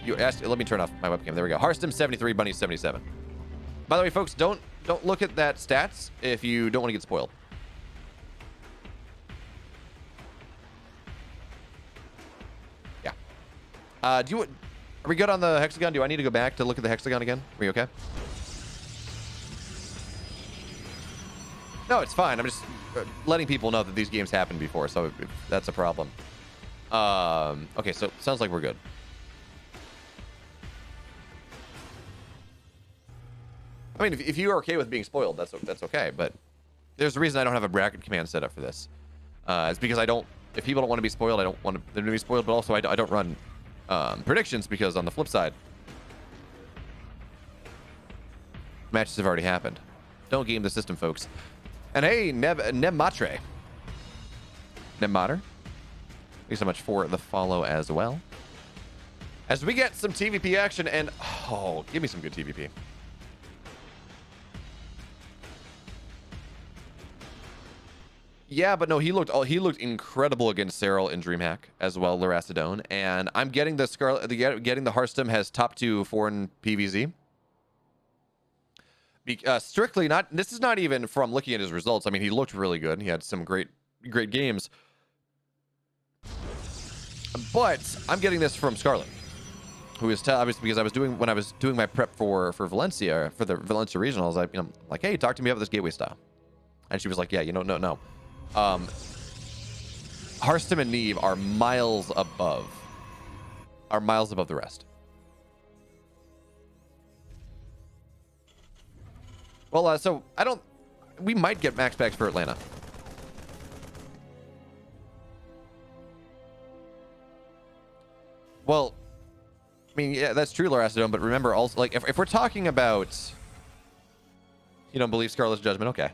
You asked. Let me turn off my webcam. There we go. Harstem 73, Bunny 77. By the way, folks, don't look at that stats if you don't want to get spoiled. Are we good on the hexagon? Do I need to go back to look at the hexagon again? Are we okay? No, it's fine. I'm just letting people know that these games happened before, so if that's a problem. Okay, so it sounds like we're good. I mean, if you are okay with being spoiled, that's okay, but there's a reason I don't have a bracket command set up for this. It's because I don't. If people don't want to be spoiled, I don't want them to be spoiled. But also, I don't run predictions because on the flip side, matches have already happened. Don't game the system, folks. And hey, Nebmatre. Thank you so much for the follow as well. As we get some TVP action, and oh, give me some good TVP. Yeah, but no, he looked incredible against Serral in DreamHack as well, Laracidone, and I'm getting the Scarlett, getting the Harstem has top 2 foreign PVZ. Strictly not. This is not even from looking at his results. I mean, he looked really good. He had some great games. But I'm getting this from Scarlett, who is obviously because when I was doing my prep for Valencia for the Valencia regionals. I'm like, hey, talk to me about this gateway style, and she was like, yeah, no. Harstem and Neve are miles above the rest. Well, so we might get max packs for Atlanta. Well, I mean, yeah, that's true, Laracidone, but remember also, like, if we're talking about, you don't believe Scarlett's judgment, okay.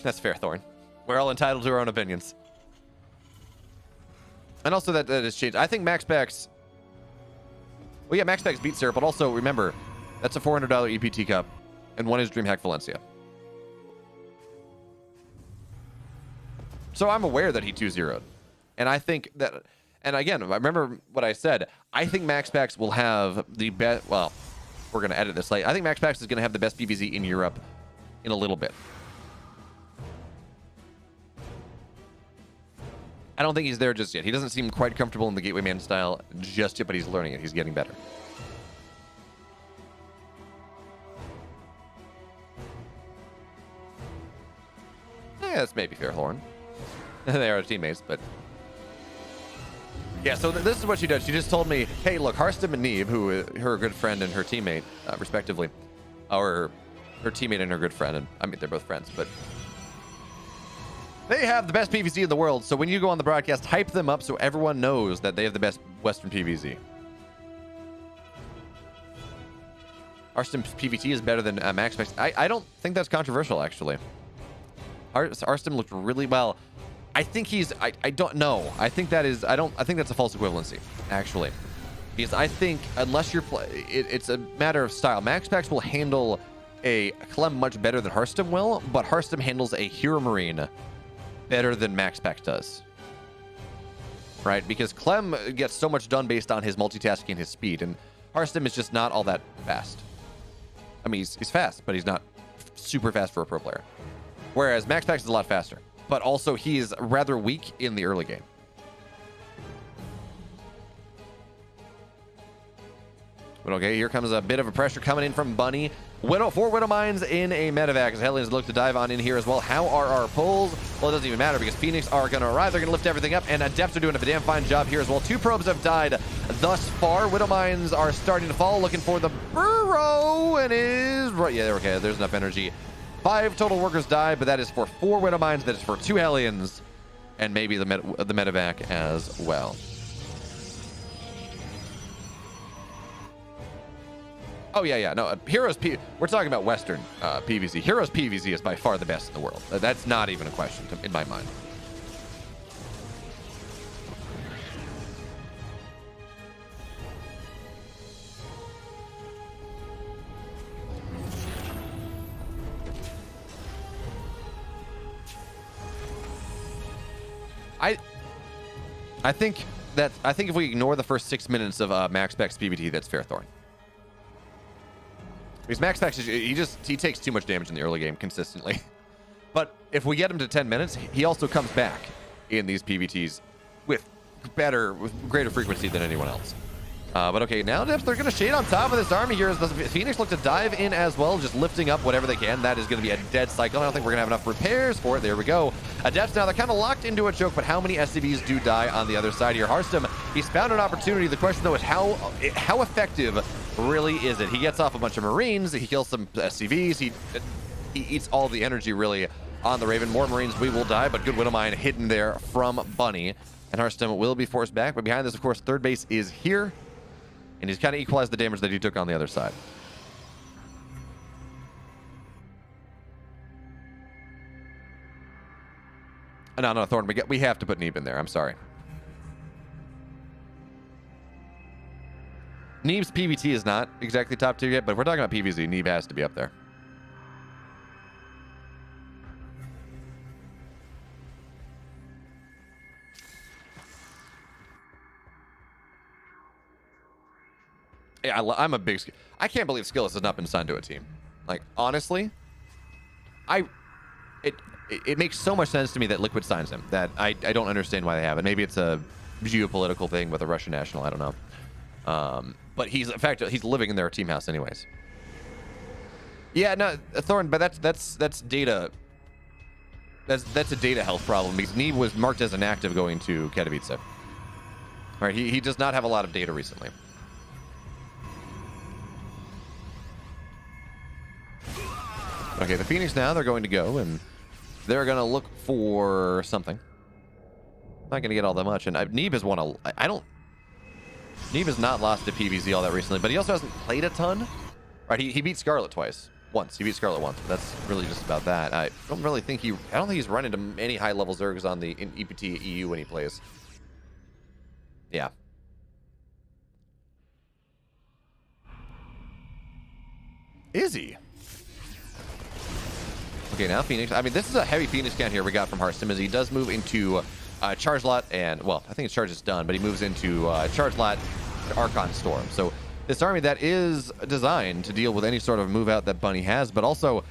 That's fair, Thorn. We're all entitled to our own opinions. And also that has changed. I think max packs, well, yeah, max packs beat Sarah, but also remember, that's a $400 EPT cup, and one is DreamHack Valencia. So I'm aware that he 2-0'd. And I think that, and again, I remember what I said. I think Max Packs will have the best, well, we're going to edit this late. I think Max Packs is going to have the best PVZ in Europe in a little bit. I don't think he's there just yet. He doesn't seem quite comfortable in the Gateway Man style just yet, but he's learning it. He's getting better. Yeah, that's maybe fair, Lauren. They are teammates, but... Yeah, so this is what she did. She just told me, hey, look, Harstem and Neve, who her good friend and her teammate, respectively, or her teammate and her good friend, and I mean, they're both friends, but they have the best PVZ in the world, so when you go on the broadcast, hype them up so everyone knows that they have the best Western PVZ. Harstem's PVT is better than Max Packs. I don't think that's controversial, actually. Harstem looked really well. I think he's, I don't know. I think that is, I think that's a false equivalency, actually. Because I think unless you're it's a matter of style. Max Packs will handle a Clem much better than Harstem will, but Harstem handles a Hero Marine better than Max Packs does. Right? Because Clem gets so much done based on his multitasking and his speed, and Harstem is just not all that fast. I mean, he's fast, but he's not super fast for a pro player. Whereas Max Packs is a lot faster. But also, he is rather weak in the early game. But okay, here comes a bit of a pressure coming in from Bunny. Four Widow Mines in a medevac as Hellions look to dive on in here as well. How are our pulls? Well, it doesn't even matter because Phoenix are going to arrive. They're going to lift everything up, and Adepts are doing a damn fine job here as well. 2 probes have died thus far. Widow Mines are starting to fall, looking for the burrow, and is right. Yeah, okay, there's enough energy. 5 total workers died, but that is for 4 Widow Mines. That is for 2 Hellions, and maybe the medevac as well. Oh, yeah. No, we're talking about Western PVZ. Heroes PVZ is by far the best in the world. That's not even a question in my mind. I think if we ignore the first 6 minutes of Max Packs PVT, that's fair, Thorn. Because Max Packs, he takes too much damage in the early game consistently. But if we get him to 10 minutes, he also comes back in these PVTs with greater frequency than anyone else. But okay, now they're going to shade on top of this army here as the Phoenix look to dive in as well, just lifting up whatever they can. That is going to be a dead cycle. I don't think we're going to have enough repairs for it. There we go. Adepts now, they're kind of locked into a choke, but how many SCVs do die on the other side here? Harstem, he's found an opportunity. The question, though, is how effective really is it? He gets off a bunch of Marines. He kills some SCVs. He eats all the energy, really, on the Raven. More Marines, we will die, but good Widowmine hidden there from Bunny. And Harstem will be forced back. But behind this, of course, third base is here. And he's kind of equalized the damage that he took on the other side. No, Thorn, we have to put Neeb in there. I'm sorry. Neeb's PVT is not exactly top tier yet, but if we're talking about PVZ, Neeb has to be up there. Yeah, I'm a big... I can't believe Skilless has not been signed to a team. Like, honestly, it makes so much sense to me that Liquid signs him that I don't understand why they haven't. Maybe it's a geopolitical thing with a Russian national. I don't know. But he's, in fact, he's living in their team house anyways. Yeah, no, Thorn, but that's data. That's a data health problem because Neeb was marked as inactive going to Katowice. All right, he does not have a lot of data recently. Okay, the Phoenix now, they're going to go, and they're going to look for something. Not going to get all that much, and Neeb has won a... Neeb has not lost to PVZ all that recently, but he also hasn't played a ton. Right, he beat Scarlett twice. He beat Scarlett once, but that's really just about that. I don't really think I don't think he's run into any high-level Zergs in EPT EU when he plays. Yeah. Is he? Okay, now Phoenix. I mean, this is a heavy Phoenix count here we got from Harstem as he does move into Charge Lot and, well, I think his charge is done, but he moves into Charge Lot Archon Storm. So this army that is designed to deal with any sort of move out that Bunny has, but also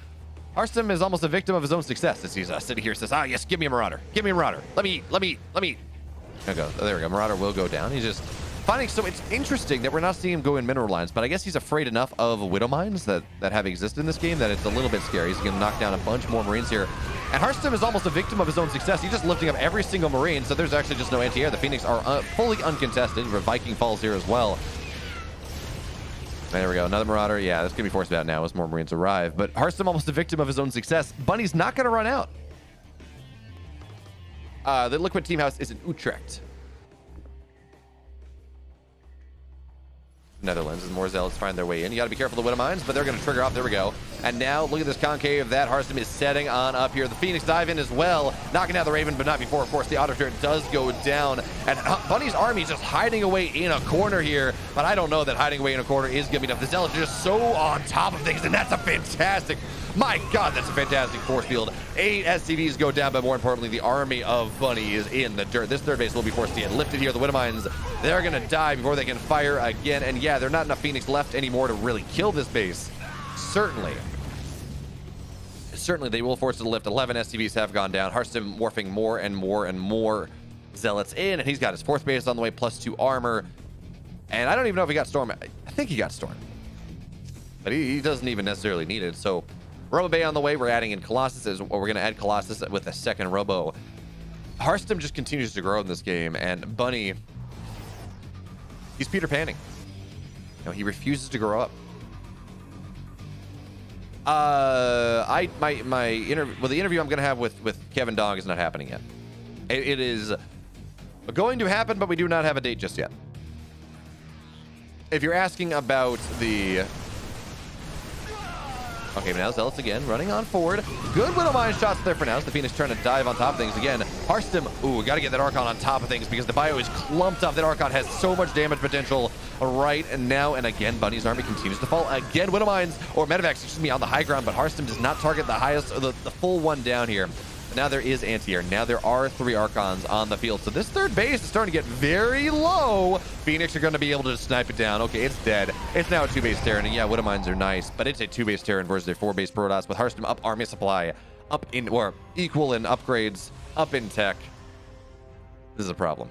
Harstem is almost a victim of his own success as he's sitting here says, yes, give me a Marauder. Give me a Marauder. Let me. Okay, there we go. Marauder will go down. He's just finding, so it's interesting that we're not seeing him go in mineral lines, but I guess he's afraid enough of Widow Mines that have existed in this game that it's a little bit scary. He's going to knock down a bunch more Marines here. And Harstem is almost a victim of his own success. He's just lifting up every single Marine, so there's actually just no anti-air. The Phoenix are fully uncontested. Viking falls here as well. There we go. Another Marauder. Yeah, this can be forced out now as more Marines arrive. But Harstem almost a victim of his own success. Bunny's not going to run out. The Liquid team house is in Utrecht. Netherlands, and more Zealots find their way in. You got to be careful of the Widow Mines, but they're going to trigger off. There we go. And now look at this concave that Harstem is setting on up here. The Phoenix dive in as well, knocking out the Raven, but not before, of course, the auto turret does go down. And Bunny's army is just hiding away in a corner here, but I don't know that hiding away in a corner is going to be enough. The Zealots are just so on top of things, and that's a fantastic... My God, that's a fantastic force field. 8 SCVs go down, but more importantly, the army of Bunny is in the dirt. This third base will be forced to get lifted here. The Widow Mines, they're going to die before they can fire again. And yeah, there's not enough Phoenix left anymore to really kill this base. Certainly, they will force it to lift. 11 SCVs have gone down. Harstem morphing more and more and more Zealots in, and he's got his fourth base on the way, +2 armor. And I don't even know if he got Storm. I think he got Storm. But he doesn't even necessarily need it, so... Robo Bay on the way. We're adding in Colossus. We're going to add Colossus with a second Robo. Harstem just continues to grow in this game, and Bunny, he's Peter Panning. He refuses to grow up. The interview I'm going to have with Kevin Dog is not happening yet. It is going to happen, but we do not have a date just yet. If you're asking about the... Okay, now Zealots again, running on forward. Good Widow Mine shots there for now. The Phoenix trying to dive on top of things again. Harstem, we got to get that Archon on top of things because the bio is clumped up. That Archon has so much damage potential right now. And again, Bunny's army continues to fall. Again, Widow Mines, or Medivacs, excuse me, on the high ground, but Harstem does not target the highest, the full one down here. Now there is anti-air. Now there are 3 Archons on the field. So this third base is starting to get very low. Phoenix are going to be able to snipe it down. Okay, it's dead. It's now a 2-base Terran. And yeah, Widow Mines are nice, but it's a 2-base Terran versus a 4-base Protoss with Harstem up army supply, up in, or equal in upgrades, up in tech. This is a problem.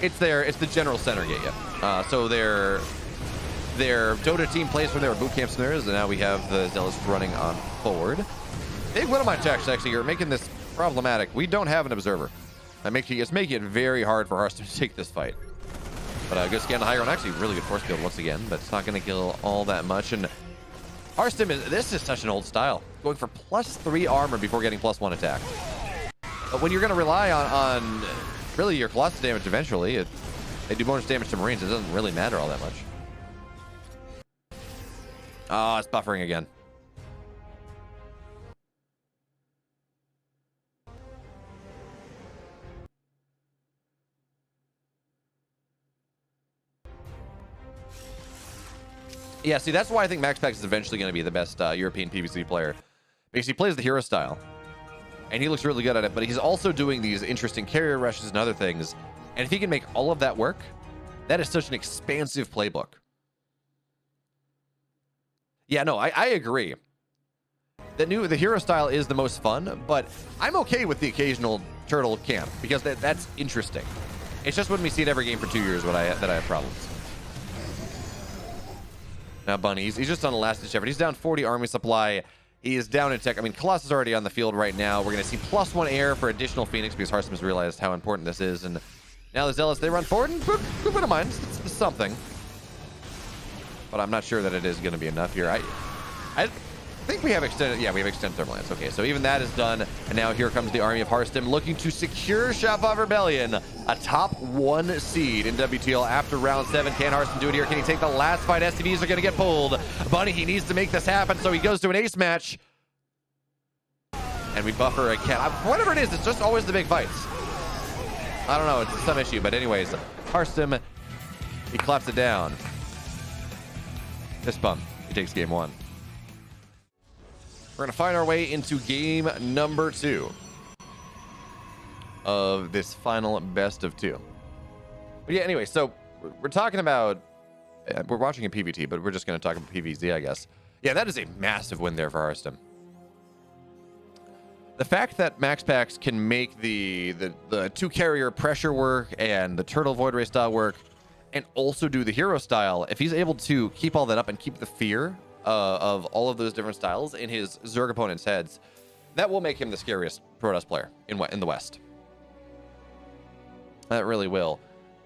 It's the general center gate, yeah. So their Dota team plays from their boot camp scenarios, and now we have the Zealots running on forward. Big Widow Mine attacks actually are making this problematic. We don't have an observer. It's making it very hard for Harstem to take this fight. But good scan to high ground. Actually, really good force field once again, but it's not going to kill all that much. And Harstem this is such an old style, going for +3 armor before getting +1 attack. But when you're going to rely on really your Colossus damage eventually, they do bonus damage to Marines. It doesn't really matter all that much. Oh, it's buffering again. Yeah, see, that's why I think MaxPax is eventually going to be the best European PvC player. Because he plays the hero style. And he looks really good at it, but he's also doing these interesting carrier rushes and other things. And if he can make all of that work, that is such an expansive playbook. Yeah, no, I agree. The hero style is the most fun, but I'm okay with the occasional turtle camp because that's interesting. It's just when we see it every game for 2 years that I have problems. Now Bunny, he's just on a last-ditch effort. He's down 40 army supply. He is down in tech. I mean, Colossus is already on the field right now. We're going to see +1 air for additional Phoenix because Harstem has realized how important this is. And now the Zealots, they run forward, and who wouldn't mind? It's something. But I'm not sure that it is going to be enough here. I think we have extended... Yeah, we have extended thermal lance. Okay, so even that is done. And now here comes the army of Harstem looking to secure Shopify Rebllion, a top 1 seed in WTL after round 7. Can Harstem do it here? Can he take the last fight? SCVs are going to get pulled. Bunny, he needs to make this happen, so he goes to an ace match. And we buffer again. Whatever it is, it's just always the big fights. I don't know, it's some issue, but anyways, Harstem, he claps it down. Fist bump. He takes game 1. We're going to find our way into game number 2 of this final best of 2. But yeah, anyway, so we're talking about... we're watching a PvT, but we're just going to talk about PvZ, I guess. Yeah, that is a massive win there for Harstem. The fact that MaxPax can make the 2-carrier pressure work and the Turtle Void Ray style work and also do the hero style, if he's able to keep all that up and keep the fear of all of those different styles in his Zerg opponents' heads, that will make him the scariest Protoss player in the West. That really will.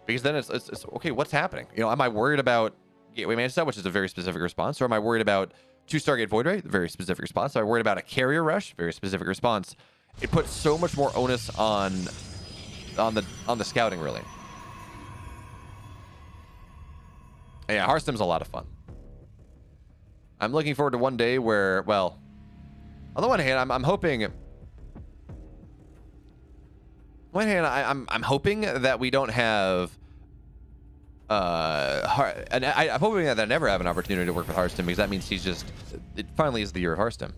Because then it's okay, what's happening? You know, am I worried about Gateway Man style, which is a very specific response, or am I worried about 2 Stargate Void Ray, very specific response? Am I worried about a carrier rush, very specific response? It puts so much more onus on the scouting, really. Yeah, Harstem's a lot of fun. I'm looking forward to one day where, well, on the one hand, I'm hoping. On one hand, I'm hoping that we don't have. And I'm hoping that I never have an opportunity to work with Harstem because that means it finally is the year of Harstem.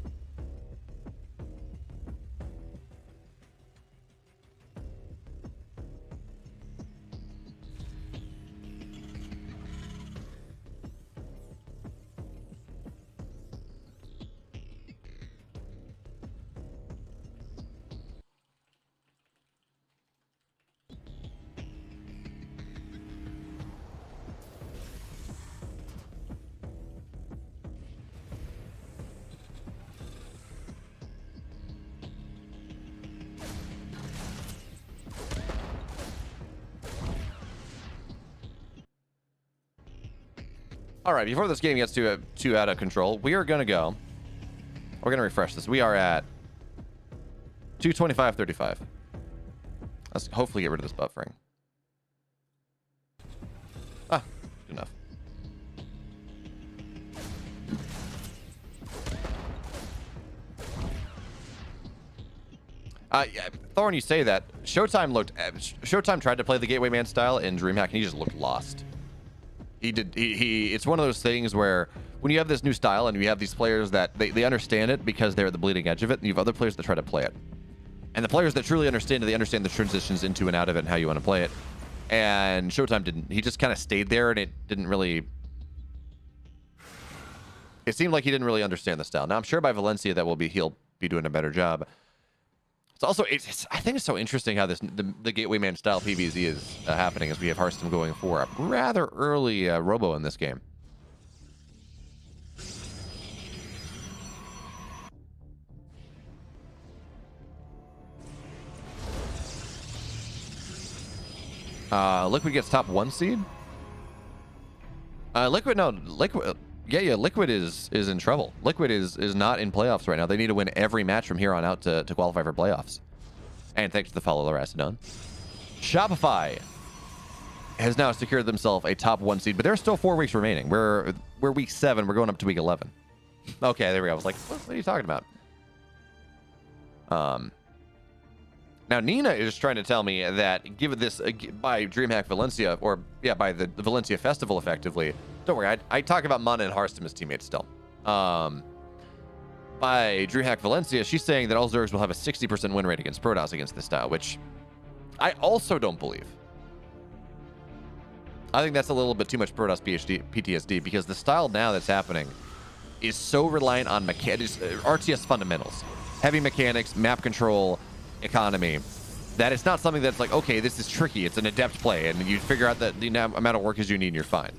All right, before this game gets too out of control, we're going to refresh this. We are at 225.35. Let's hopefully get rid of this buffering. Ah, good enough. Yeah, Thorn, you say that. Showtime tried to play the Gateway Man style in DreamHack, and he just looked lost. It's one of those things where when you have this new style and you have these players that they understand it because they're at the bleeding edge of it, and you have other players that try to play it. And the players that truly understand it, they understand the transitions into and out of it and how you want to play it. And Showtime didn't. He just kind of stayed there, and it didn't really... It seemed like he didn't really understand the style. Now, I'm sure by Valencia that he'll be doing a better job. It's also, I think it's so interesting how the Gateway Man style PvZ is happening as we have Harstem going for a rather early robo in this game. Liquid gets top 1 seed. Liquid, no, Liquid. Yeah, Liquid is in trouble. Liquid is not in playoffs right now. They need to win every match from here on out to qualify for playoffs. And thanks to the follow, Laracedon. Shopify has now secured themselves a top 1 seed, but there's still 4 weeks remaining. We're week 7. We're going up to week 11. Okay, there we go. I was like, what are you talking about? Now Nina is trying to tell me that given this by DreamHack Valencia, or yeah, by the Valencia Festival, effectively. Don't worry, I talk about Mana and Harstem as teammates still. By DreamHack Valencia, she's saying that all Zergs will have a 60% win rate against Protoss against this style, which I also don't believe. I think that's a little bit too much Protoss PTSD, because the style now that's happening is so reliant on mechanics, RTS fundamentals, heavy mechanics, map control, economy, that it's not something that's like, okay, this is tricky. It's an adept play, and you figure out that the amount of work as you need, and you're fine.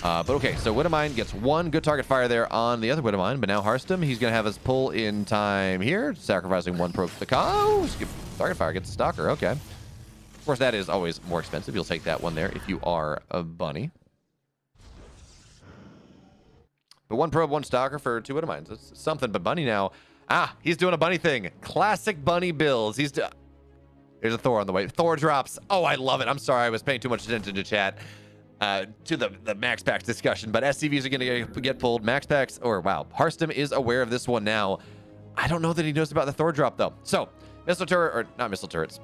But okay, so Widowmine gets 1 good target fire there on the other Widowmine, but now Harstem, he's going to have his pull in time here, sacrificing 1 probe to the target fire, gets a Stalker, okay. Of course, that is always more expensive. You'll take that one there if you are a Bunny. But 1 probe, 1 Stalker for 2 Widowmines. That's something, but Bunny now, he's doing a Bunny thing. Classic Bunny builds. There's a Thor on the way. Thor drops. Oh, I love it. I'm sorry, I was paying too much attention to chat. To the max packs discussion, but SCVs are going to get pulled. Max packs, or wow, Harstem is aware of this one now. I don't know that he knows about the Thor drop though. So missile turret, or not missile turrets.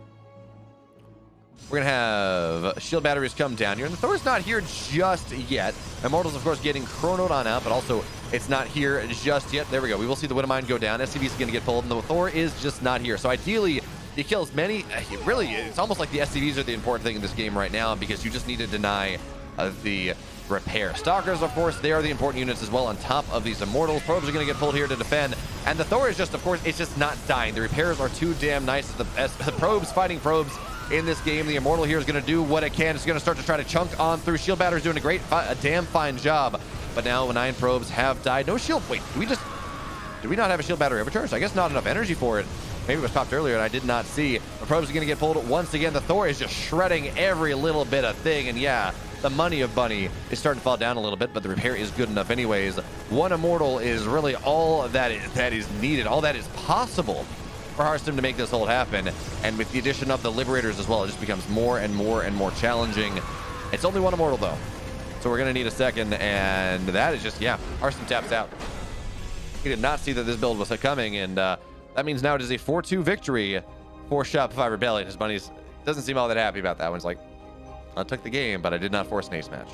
We're gonna have shield batteries come down here, and the Thor's not here just yet. Immortals, of course, getting chronoed on out, but also it's not here just yet. There we go. We will see the Widowmine go down. SCVs are going to get pulled, and the Thor is just not here. So ideally, he kills many. Really, it's almost like the SCVs are the important thing in this game right now, because you just need to deny the repair. Stalkers, of course, they are the important units as well on top of these Immortals. Probes are going to get pulled here to defend, and the Thor is just, of course, it's just not dying. The repairs are too damn nice. The probes fighting probes in this game. The Immortal here is going to do what it can. It's going to start to try to chunk on through. Shield Batter's doing a damn fine job, but now 9 probes have died. No shield. Wait, did we not have a shield battery overcharged? I guess not enough energy for it. Maybe it was popped earlier and I did not see. The probes are going to get pulled once again. The Thor is just shredding every little bit of thing, and yeah, the money of Bunny is starting to fall down a little bit, but the repair is good enough anyways. 1 Immortal is really all that is needed, all that is possible for Harstem to make this hold happen. And with the addition of the Liberators as well, it just becomes more and more and more challenging. It's only 1 Immortal though, so we're going to need a second, and that is just, yeah, Harstem taps out. He did not see that this build was coming, and that means now it is a 4-2 victory for Shopify Rebllion. His Bunnies doesn't seem all that happy about that one. It's like, I took the game, but I did not force an ace match.